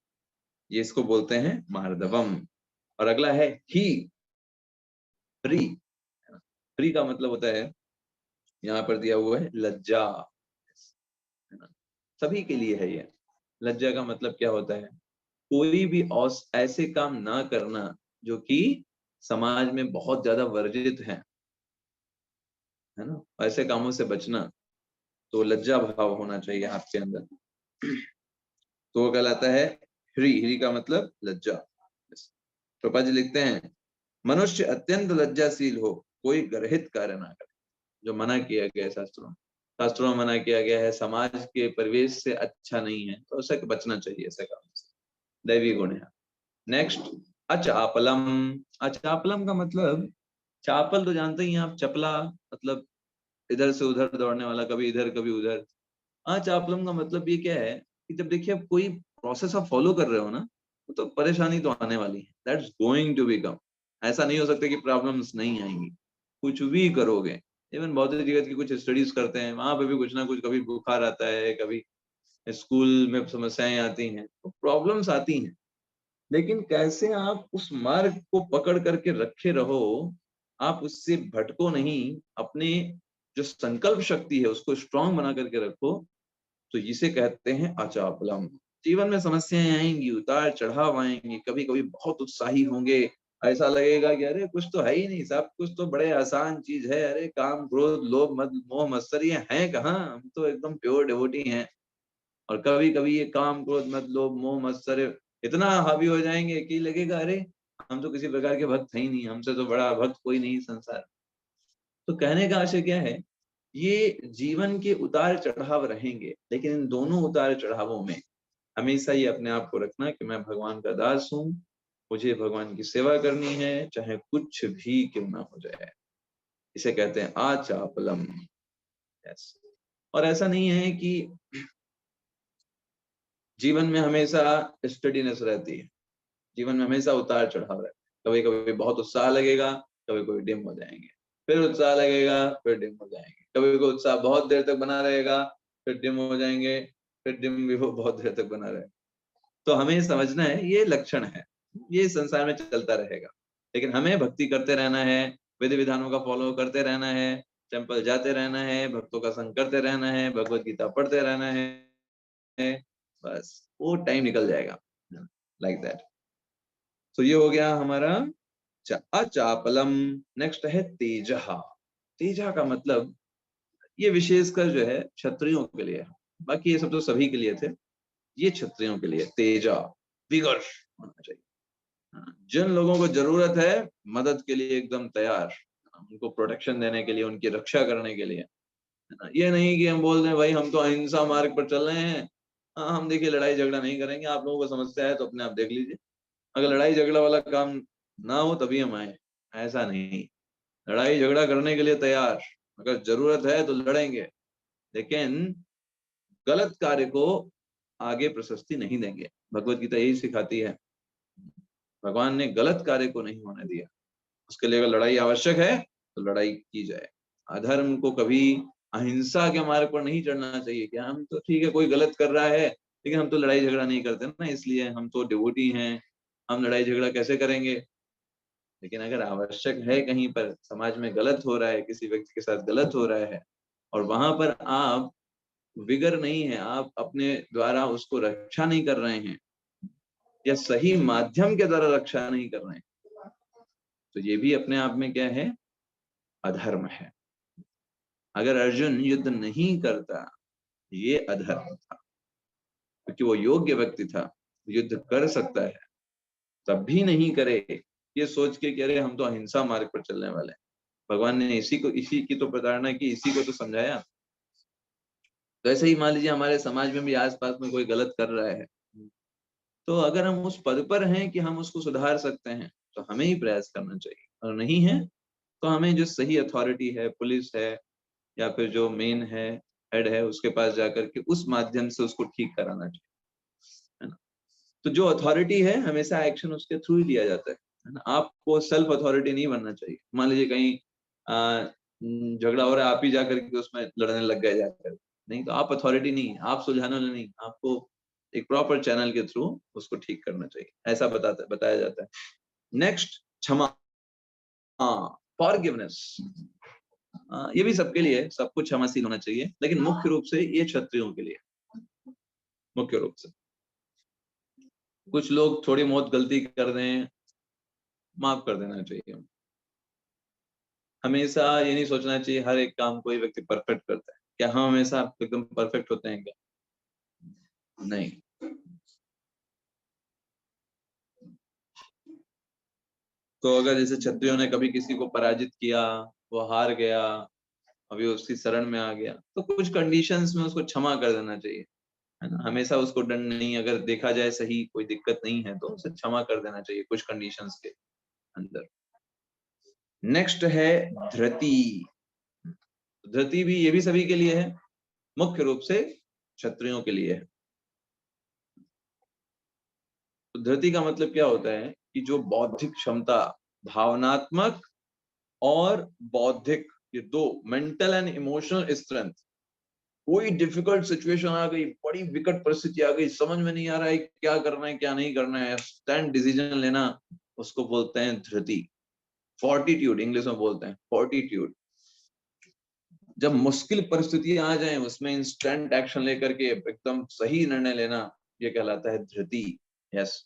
ये इसको बोलते हैं मार्दवम। और अगला है ही, फ्री। फ्री का मतलब होता है, यहाँ पर दिया हुआ है लज्जा, है ना, सभी के लिए है ये। लज्जा का मतलब क्या होता है, कोई भी ऐसे काम ना करना जो कि समाज में बहुत ज्यादा वर्जित है ना, ऐसे कामों से बचना। तो लज्जा भाव होना चाहिए आपके अंदर, तो वो कहलाता है ह्री। ह्री का मतलब लज्जा। प्रभा जी लिखते हैं, मनुष्य अत्यंत लज्जाशील हो, कोई गर्हित कार्य ना करे। जो मना किया गया है शास्त्रों में मना किया गया है, समाज के परिवेश से अच्छा नहीं है, तो उससे बचना चाहिए ऐसे काम से, दैवी गुण है। नेक्स्ट, अचापलम। अचापलम का मतलब, चापल तो जानते ही हैं आप, चपला मतलब इधर से उधर दौड़ने वाला, कभी इधर कभी उधर। अचापलम का मतलब ये क्या है कि जब देखिए आप कोई प्रोसेस आप फॉलो कर रहे हो ना, तो परेशानी तो आने वाली है, दैट्स गोइंग टू बिकम। ऐसा नहीं हो सकता कि प्रॉब्लम्स नहीं आएंगी, कुछ भी करोगे। इवन भौतिक जगत की कुछ स्टडीज करते हैं, वहां पे भी कुछ ना कुछ, कभी बुखार आता है, कभी स्कूल में समस्याएं आती हैं, तो प्रॉब्लम्स आती हैं। लेकिन कैसे आप उस मार्ग को पकड़ करके रखे रहो, आप उससे भटको नहीं, अपने जो संकल्प शक्ति है उसको स्ट्रांग बना करके रखो, तो इसे कहते हैं अचापलम। जीवन में समस्याएं आएंगी, उतार चढ़ाव आएंगे, कभी कभी बहुत उत्साही होंगे, ऐसा लगेगा कि अरे कुछ तो है ही नहीं, सब कुछ तो बड़े आसान चीज है, अरे काम क्रोध लोभ मद मोह मत्सर ये हैं कहाँ, हम तो एकदम प्योर डिवोटी हैं। और कभी कभी ये काम क्रोध मद लोभ मोह मत्सर इतना हावी हो जाएंगे कि लगेगा अरे हम तो किसी प्रकार के भक्त हैं ही नहीं, हमसे तो बड़ा भक्त कोई नहीं संसार। तो कहने का आशय क्या है, ये जीवन के उतार चढ़ाव रहेंगे, लेकिन इन दोनों उतार चढ़ावों में हमेशा ये अपने आप को रखना कि मैं भगवान का दास हूँ, मुझे भगवान की सेवा करनी है, चाहे कुछ भी क्यों ना हो जाए। इसे कहते हैं आचापलम। यस। और ऐसा नहीं है कि जीवन में हमेशा स्टडीनेस रहती है, जीवन में हमेशा उतार चढ़ाव रहता है। कभी कभी बहुत उत्साह लगेगा, कभी कभी डिम हो जाएंगे, फिर उत्साह लगेगा, फिर डिम हो जाएंगे, कभी कोई उत्साह बहुत देर तक बना रहेगा, फिर डिम हो जाएंगे, फिर डिम भी वो बहुत देर तक बना रहेगा। तो हमें समझना है ये लक्षण है, ये संसार में चलता रहेगा, लेकिन हमें भक्ति करते रहना है, विधि विधानों का फॉलो करते रहना है, टेम्पल जाते रहना है, भक्तों का संग करते रहना है, भगवत गीता पढ़ते रहना है, बस वो टाइम निकल जाएगा, लाइक दैट। तो ये हो गया हमारा अचापलम। नेक्स्ट है तेजहा। तेजा का मतलब ये विशेषकर जो है क्षत्रियों के लिए है, बाकी ये सब तो सभी के लिए थे, ये क्षत्रियों के लिए तेजा, विगर होना चाहिए। जिन लोगों को जरूरत है मदद के लिए एकदम तैयार, उनको प्रोटेक्शन देने के लिए, उनकी रक्षा करने के लिए। ये नहीं कि हम बोल दें भाई हम तो अहिंसा मार्ग पर चल रहे हैं, हम देखिए लड़ाई झगड़ा नहीं करेंगे, आप लोगों को समस्या है तो अपने आप देख लीजिए, अगर लड़ाई झगड़ा वाला काम ना हो तभी हम आए। ऐसा नहीं, लड़ाई झगड़ा करने के लिए तैयार, अगर जरूरत है तो लड़ेंगे, लेकिन गलत कार्य को आगे प्रशस्ति नहीं देंगे। भगवत गीता यही सिखाती है, भगवान ने गलत कार्य को नहीं होने दिया, उसके लिए अगर लड़ाई आवश्यक है तो लड़ाई की जाए। अधर्म को कभी अहिंसा के मार्ग पर नहीं चढ़ना चाहिए कि हम तो ठीक है कोई गलत कर रहा है लेकिन हम तो लड़ाई झगड़ा नहीं करते ना, इसलिए हम तो डिवोटी हैं, हम लड़ाई झगड़ा कैसे करेंगे। लेकिन अगर आवश्यक है, कहीं पर समाज में गलत हो रहा है, किसी व्यक्ति के साथ गलत हो रहा है, और वहां पर आप विगर नहीं है, आप अपने द्वारा उसको रक्षा नहीं कर रहे हैं या सही माध्यम के द्वारा रक्षा नहीं कर रहे हैं, तो ये भी अपने आप में क्या है, अधर्म है। अगर अर्जुन युद्ध नहीं करता, ये अधर्म था, क्योंकि वो योग्य व्यक्ति था, युद्ध कर सकता है, तब भी नहीं करे, ये सोच के कि अरे हम तो अहिंसा मार्ग पर चलने वाले हैं। भगवान ने इसी की तो प्रताड़ना की, इसी को तो समझाया। तो ऐसे ही मान लीजिए हमारे समाज में भी आसपास में कोई गलत कर रहा है, तो अगर हम उस पद पर हैं कि हम उसको सुधार सकते हैं तो हमें ही प्रयास करना चाहिए, और नहीं है तो हमें जो सही अथॉरिटी है, पुलिस है या फिर जो मेन है हेड है उसके पास जाकर के उस माध्यम से उसको ठीक कराना चाहिए, है ना। तो जो अथॉरिटी है हमेशा एक्शन उसके थ्रू ही लिया जाता है ना। आपको सेल्फ अथॉरिटी नहीं बनना चाहिए। मान लीजिए कहीं झगड़ा हो रहा है, आप ही जाकर के उसमें लड़ने लग गए जाकर, नहीं, तो आप अथॉरिटी नहीं, आप सुलझाने वाले नहीं, आपको एक प्रॉपर चैनल के थ्रू उसको ठीक करना चाहिए, ऐसा बताया जाता है। नेक्स्ट, क्षमा, फॉरगिवनेस। ये भी सबके लिए, सबको क्षमाशील होना चाहिए, लेकिन मुख्य रूप से ये क्षत्रियों के लिए, मुख्य रूप से। कुछ लोग थोड़ी बहुत गलती कर दें, माफ कर देना चाहिए। हमेशा ये नहीं सोचना चाहिए हर एक काम कोई व्यक्ति परफेक्ट करता है। क्या हम हमेशा एकदम परफेक्ट होते हैं क्या? नहीं। तो अगर जैसे क्षत्रियों ने कभी किसी को पराजित किया, वो हार गया, अभी उसकी शरण में आ गया, तो कुछ कंडीशंस में उसको क्षमा कर देना चाहिए, है ना। हमेशा उसको दंड नहीं, अगर देखा जाए सही कोई दिक्कत नहीं है तो उसे क्षमा कर देना चाहिए कुछ कंडीशंस के अंदर। नेक्स्ट है धृति। धृति भी, ये भी सभी के लिए है, मुख्य रूप से क्षत्रियों के लिए है। तो धृति का मतलब क्या होता है कि जो बौद्धिक क्षमता, भावनात्मक और बौद्धिक, ये दो, मेंटल एंड इमोशनल स्ट्रेंथ। कोई डिफिकल्ट सिचुएशन आ गई, बड़ी विकट परिस्थिति आ गई, समझ में नहीं आ रहा है क्या करना है क्या नहीं करना है, स्टैंड डिसीजन लेना, उसको बोलते हैं धृति। फोर्टिट्यूड इंग्लिश में बोलते हैं, फोर्टिट्यूड। जब मुश्किल परिस्थितियां आ जाएं उसमें इंस्टेंट एक्शन लेकर के एकदम सही निर्णय लेना, ये कहलाता है धृति। यस।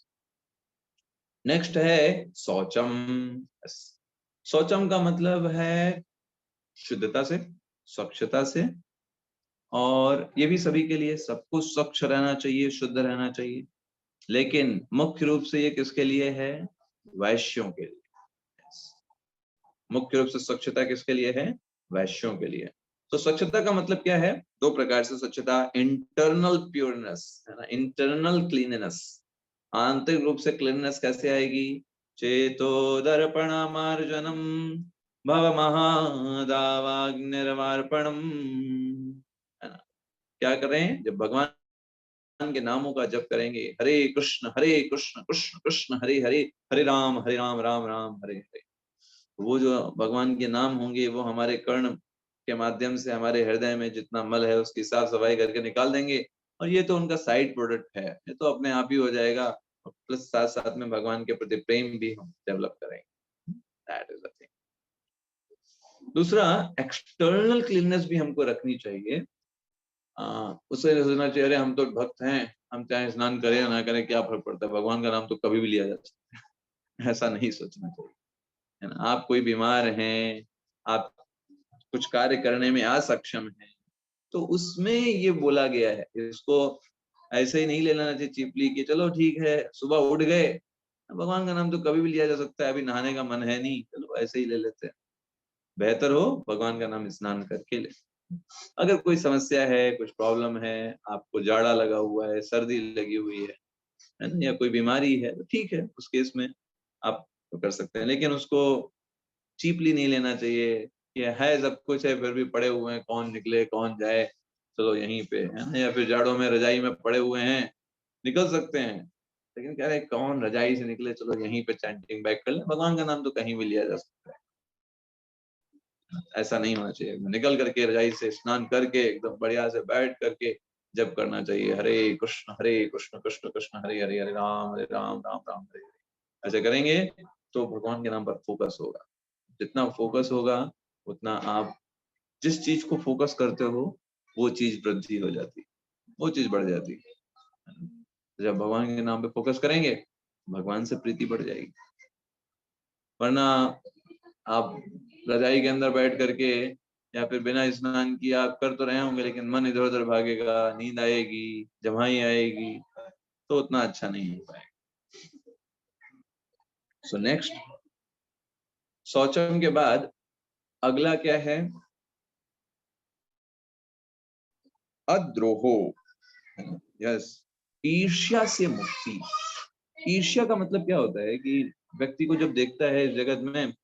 नेक्स्ट है शौचम। शौचम का मतलब है शुद्धता से, स्वच्छता से, और ये भी सभी के लिए, सबको स्वच्छ रहना चाहिए, शुद्ध रहना चाहिए, लेकिन मुख्य रूप से ये किसके लिए है? वैश्यों के लिए। मुख्य रूप से स्वच्छता किसके लिए है? वैश्यों के लिए। तो स्वच्छता का मतलब क्या है? दो प्रकार से स्वच्छता, इंटरनल प्योरनेस, है ना, इंटरनल क्लीननेस। आंतरिक रूप से क्लीननेस कैसे आएगी? चेतो दर्पण मार्जनम भव महादावाग्निर्वार्पणम, है ना। क्या करें? जब भगवान के नामों का जप करेंगे, हरे कृष्ण कृष्ण कृष्ण हरे हरे, हरे राम राम राम हरे हरे, वो जो भगवान के नाम होंगे वो हमारे कर्ण के माध्यम से हमारे हृदय में जितना मल है उसकी साफ सफाई करके निकाल देंगे, और ये तो उनका साइड प्रोडक्ट है, ये तो अपने आप ही हो जाएगा। प्लस साथ साथ में भगवान के प्रति प्रेम भी हम डेवलप करेंगे। That is the thing. दूसरा, एक्सटर्नल क्लीननेस भी हमको रखनी चाहिए। उसे सोचना चाहिए, अरे हम तो भक्त हैं, हम चाहे स्नान करें या ना करें क्या फर्क पड़ता है, भगवान का नाम तो कभी भी लिया जा सकता है। ऐसा नहीं सोचना चाहिए, है ना। आप कोई बीमार हैं, आप कुछ कार्य करने में असक्षम हैं, तो उसमें ये बोला गया है, इसको ऐसे ही नहीं लेना चाहिए चीपली कि चलो ठीक है सुबह उठ गए, भगवान का नाम तो कभी भी लिया जा सकता है, अभी नहाने का मन है नहीं, चलो ऐसे ही ले लेते हैं। बेहतर हो भगवान का नाम स्नान करके ले। अगर कोई समस्या है, कुछ प्रॉब्लम है, आपको जाड़ा लगा हुआ है, सर्दी लगी हुई है ना, या कोई बीमारी है, तो ठीक है, उस केस में आप तो कर सकते हैं, लेकिन उसको चीपली नहीं लेना चाहिए कि है सब कुछ है फिर भी पड़े हुए हैं, कौन निकले कौन जाए, चलो यहीं पे, है ना। या फिर जाड़ों में रजाई में पड़े हुए हैं, निकल सकते हैं, लेकिन कह रहे कौन रजाई से निकले, चलो यहीं पे चैंटिंग बैक कर ले, भगवान का नाम तो कहीं भी लिया जा सकता है। ऐसा नहीं होना चाहिए, निकल करके रजाई से स्नान करके एकदम बढ़िया से बैठ करके जब करना चाहिए, हरे कृष्ण कृष्ण कृष्ण हरे हरे, हरे राम राम राम हरे हरे। ऐसे करेंगे तो भगवान के नाम पर फोकस होगा। जितना फोकस होगा उतना आप जिस चीज को फोकस करते हो वो चीज वृद्धि हो जाती, वो चीज बढ़ जाती है। जब भगवान के नाम पे फोकस करेंगे भगवान से प्रीति बढ़ जाएगी। वरना आप रजाई के अंदर बैठ करके या फिर बिना स्नान किए आप कर तो रहे होंगे, लेकिन मन इधर उधर भागेगा, नींद आएगी, जमाई आएगी, तो उतना अच्छा नहीं हो पाएगा। सो नेक्स्ट, शौचम के बाद अगला क्या है? अद्रोहो। यस, ईर्ष्या से मुक्ति। ईर्ष्या का मतलब क्या होता है कि व्यक्ति को जब देखता है इस जगत में,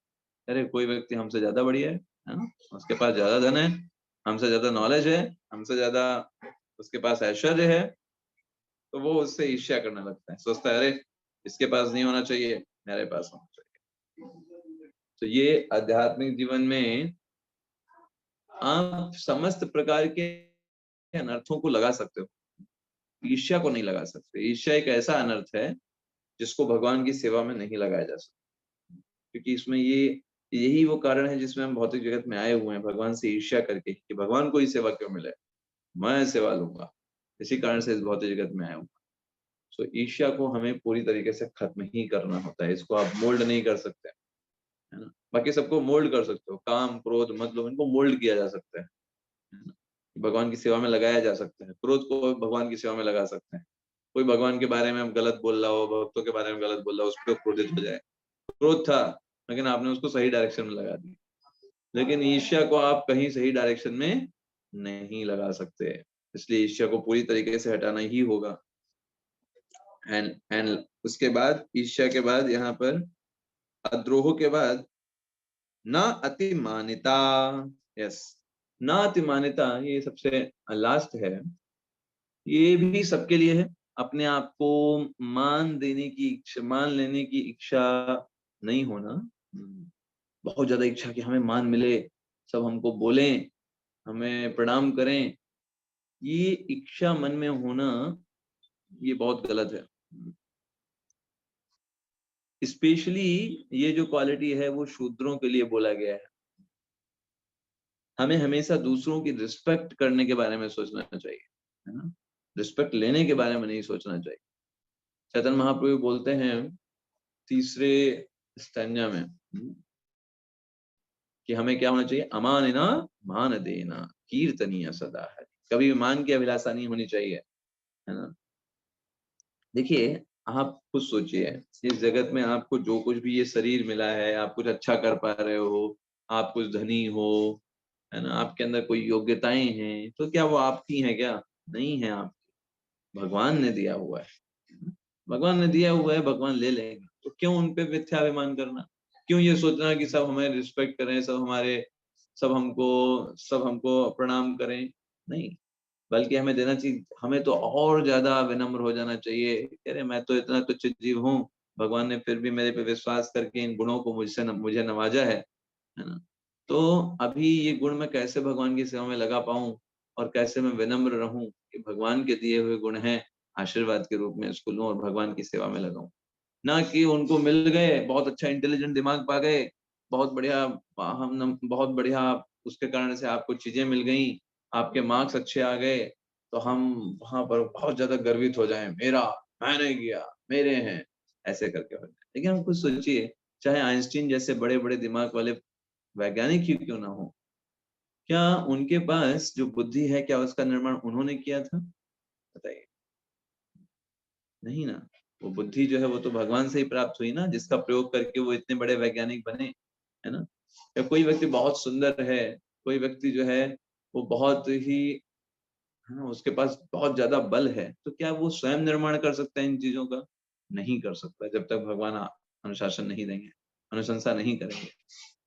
अरे कोई व्यक्ति हमसे ज्यादा बढ़िया है ना, उसके पास ज्यादा धन है, हमसे ज्यादा नॉलेज है, हमसे ज्यादा उसके पास ऐश्वर्य है, तो वो उससे ईर्ष्या करने लगता है, सोचता है अरे इसके पास नहीं होना चाहिए, मेरे पास होना चाहिए। तो ये आध्यात्मिक जीवन में आप समस्त प्रकार के अनर्थों को लगा सकते हो, ईर्ष्या को नहीं लगा सकते। ईर्ष्या एक ऐसा अनर्थ है जिसको भगवान की सेवा में नहीं लगाया जा सकता, क्योंकि इसमें यही वो कारण है जिसमें हम भौतिक जगत में आए हुए हैं, भगवान से ईर्ष्या करके कि भगवान को ही सेवा क्यों मिले, मैं सेवा लूंगा, इसी कारण से इस भौतिक जगत में आया हूँ। सो ईर्ष्या को हमें पूरी तरीके से खत्म ही करना होता है, इसको आप मोल्ड नहीं कर सकते, है ना। बाकी सबको मोल्ड कर सकते हो, काम क्रोध मतलब इनको मोल्ड किया जा सकता है ना? भगवान की सेवा में लगाया जा सकता है, क्रोध को भगवान की सेवा में लगा सकते हैं। कोई भगवान के बारे में गलत बोल रहा हो, भक्तों के बारे में गलत बोल रहा हो, उस पर क्रोधित हो जाए, क्रोध था लेकिन आपने उसको सही डायरेक्शन में लगा दिया। लेकिन ईर्ष्या को आप कहीं सही डायरेक्शन में नहीं लगा सकते, इसलिए ईर्ष्या को पूरी तरीके से हटाना ही होगा। एंड उसके बाद ईर्ष्या के बाद यहाँ पर अद्रोह के बाद न अतिमानिता। यस, न अतिमानिता ये सबसे लास्ट है, ये भी सबके लिए है। अपने आप को मान देने की इच्छा, मान लेने की इच्छा नहीं होना, बहुत ज्यादा इच्छा कि हमें मान मिले, सब हमको बोलें, हमें प्रणाम करें, ये इच्छा मन में होना ये बहुत गलत है। स्पेशली ये जो क्वालिटी है वो शूद्रों के लिए बोला गया है। हमें हमेशा दूसरों की रिस्पेक्ट करने के बारे में सोचना चाहिए, है ना, रिस्पेक्ट लेने के बारे में नहीं सोचना चाहिए। चैतन्य महाप्रभु बोलते हैं तीसरे स्टैंजा में कि हमें क्या होना चाहिए, अमानिना मान देना कीर्तनीय सदा है, कभी मान की अभिलाषा नहीं होनी चाहिए, है ना। देखिए आप खुद सोचिए, इस जगत में आपको जो कुछ भी ये शरीर मिला है, आप कुछ अच्छा कर पा रहे हो, आप कुछ धनी हो, है ना, आपके अंदर कोई योग्यताएं हैं, तो क्या वो आपकी हैं? क्या नहीं है आपकी, भगवान ने दिया हुआ है, भगवान ने दिया हुआ है, भगवान ले लेंगे, तो क्यों उन पे मिथ्याभिमान करना, क्यों ये सोचना कि सब हमें रिस्पेक्ट करें, सब हमको प्रणाम करें, नहीं, बल्कि हमें देना चाहिए, हमें तो और ज्यादा विनम्र हो जाना चाहिए। अरे मैं तो इतना तुच्छ जीव हूँ, भगवान ने फिर भी मेरे पे विश्वास करके इन गुणों को मुझे नवाजा है ना। तो अभी ये गुण मैं कैसे भगवान की सेवा में लगा पाऊं, और कैसे मैं विनम्र रहूं कि भगवान के दिए हुए गुण हैं, आशीर्वाद के रूप में इसको लूं और भगवान की सेवा में लगाऊं, ना कि उनको मिल गए, बहुत अच्छा इंटेलिजेंट दिमाग पा गए, बहुत बढ़िया, बहुत बढ़िया उसके कारण से आपको चीजें मिल गई, आपके मार्क्स अच्छे आ गए, तो हम वहां पर बहुत ज्यादा गर्वित हो जाएं, मैंने किया, मेरे हैं, ऐसे करके हो जाए। लेकिन हम खुद सोचिए, चाहे आइंस्टीन जैसे बड़े बड़े दिमाग वाले वैज्ञानिक ही क्यों ना हो, क्या उनके पास जो बुद्धि है, क्या उसका निर्माण उन्होंने किया था? बताइए, नहीं ना। वो बुद्धि जो है वो तो भगवान से ही प्राप्त हुई ना, जिसका प्रयोग करके वो इतने बड़े वैज्ञानिक बने, है ना। या कोई व्यक्ति बहुत सुंदर है, कोई व्यक्ति जो है वो बहुत ही, है ना, उसके पास बहुत ज्यादा बल है, तो क्या वो स्वयं निर्माण कर सकता है इन चीजों का? नहीं कर सकता, जब तक भगवान अनुशासन नहीं देंगे, अनुशंसा नहीं करेंगे।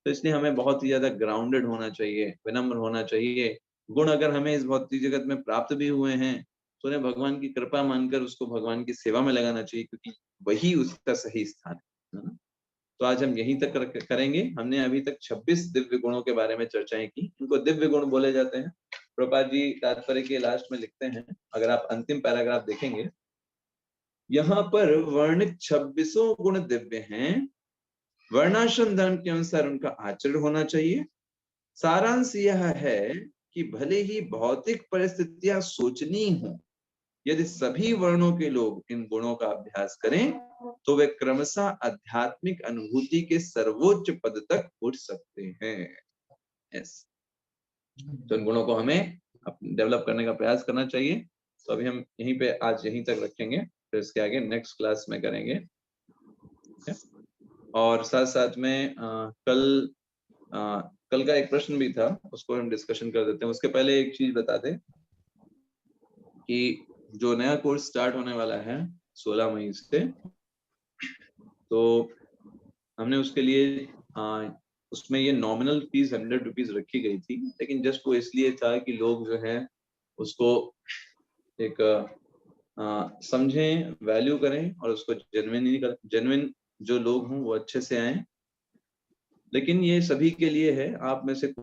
तो इसलिए हमें बहुत ही ज्यादा ग्राउंडेड होना चाहिए, विनम्र होना चाहिए। गुण अगर हमें इस भौतिक जगत में प्राप्त भी हुए हैं, तो उन्हें भगवान की कृपा मानकर उसको भगवान की सेवा में लगाना चाहिए, क्योंकि वही उसका सही स्थान है ना। तो आज हम यहीं तक करेंगे। हमने अभी तक 26 दिव्य गुणों के बारे में चर्चाएं की, इनको दिव्य गुण बोले जाते हैं। प्रभुपाद जी तात्पर्य के लास्ट में लिखते हैं, अगर आप अंतिम पैराग्राफ देखेंगे, यहाँ पर वर्णित 26 गुण दिव्य हैं, वर्णाश्रम धर्म के अनुसार उनका आचरण होना चाहिए। सारांश यह है कि भले ही भौतिक परिस्थितियां सोचनी हो, यदि सभी वर्णों के लोग इन गुणों का अभ्यास करें तो वे क्रमशः आध्यात्मिक अनुभूति के सर्वोच्च पद तक उठ सकते हैं। यस, तो इन गुणों को हमें डेवलप करने का प्रयास करना चाहिए। तो अभी हम यहीं पे आज यहीं तक रखेंगे, फिर इसके आगे नेक्स्ट क्लास में करेंगे। और साथ साथ में कल का एक प्रश्न भी था, उसको हम डिस्कशन कर देते हैं। उसके पहले एक चीज बता दें कि जो नया कोर्स स्टार्ट होने वाला है 16 मई से, तो हमने उसके लिए उसमें ये नॉमिनल फीस 100 रुपीज रखी गई थी, लेकिन जस्ट वो इसलिए था कि लोग जो है उसको एक समझें, वैल्यू करें और उसको जेन्युइन जो लोग हों वो अच्छे से आए। लेकिन ये सभी के लिए है, आप में से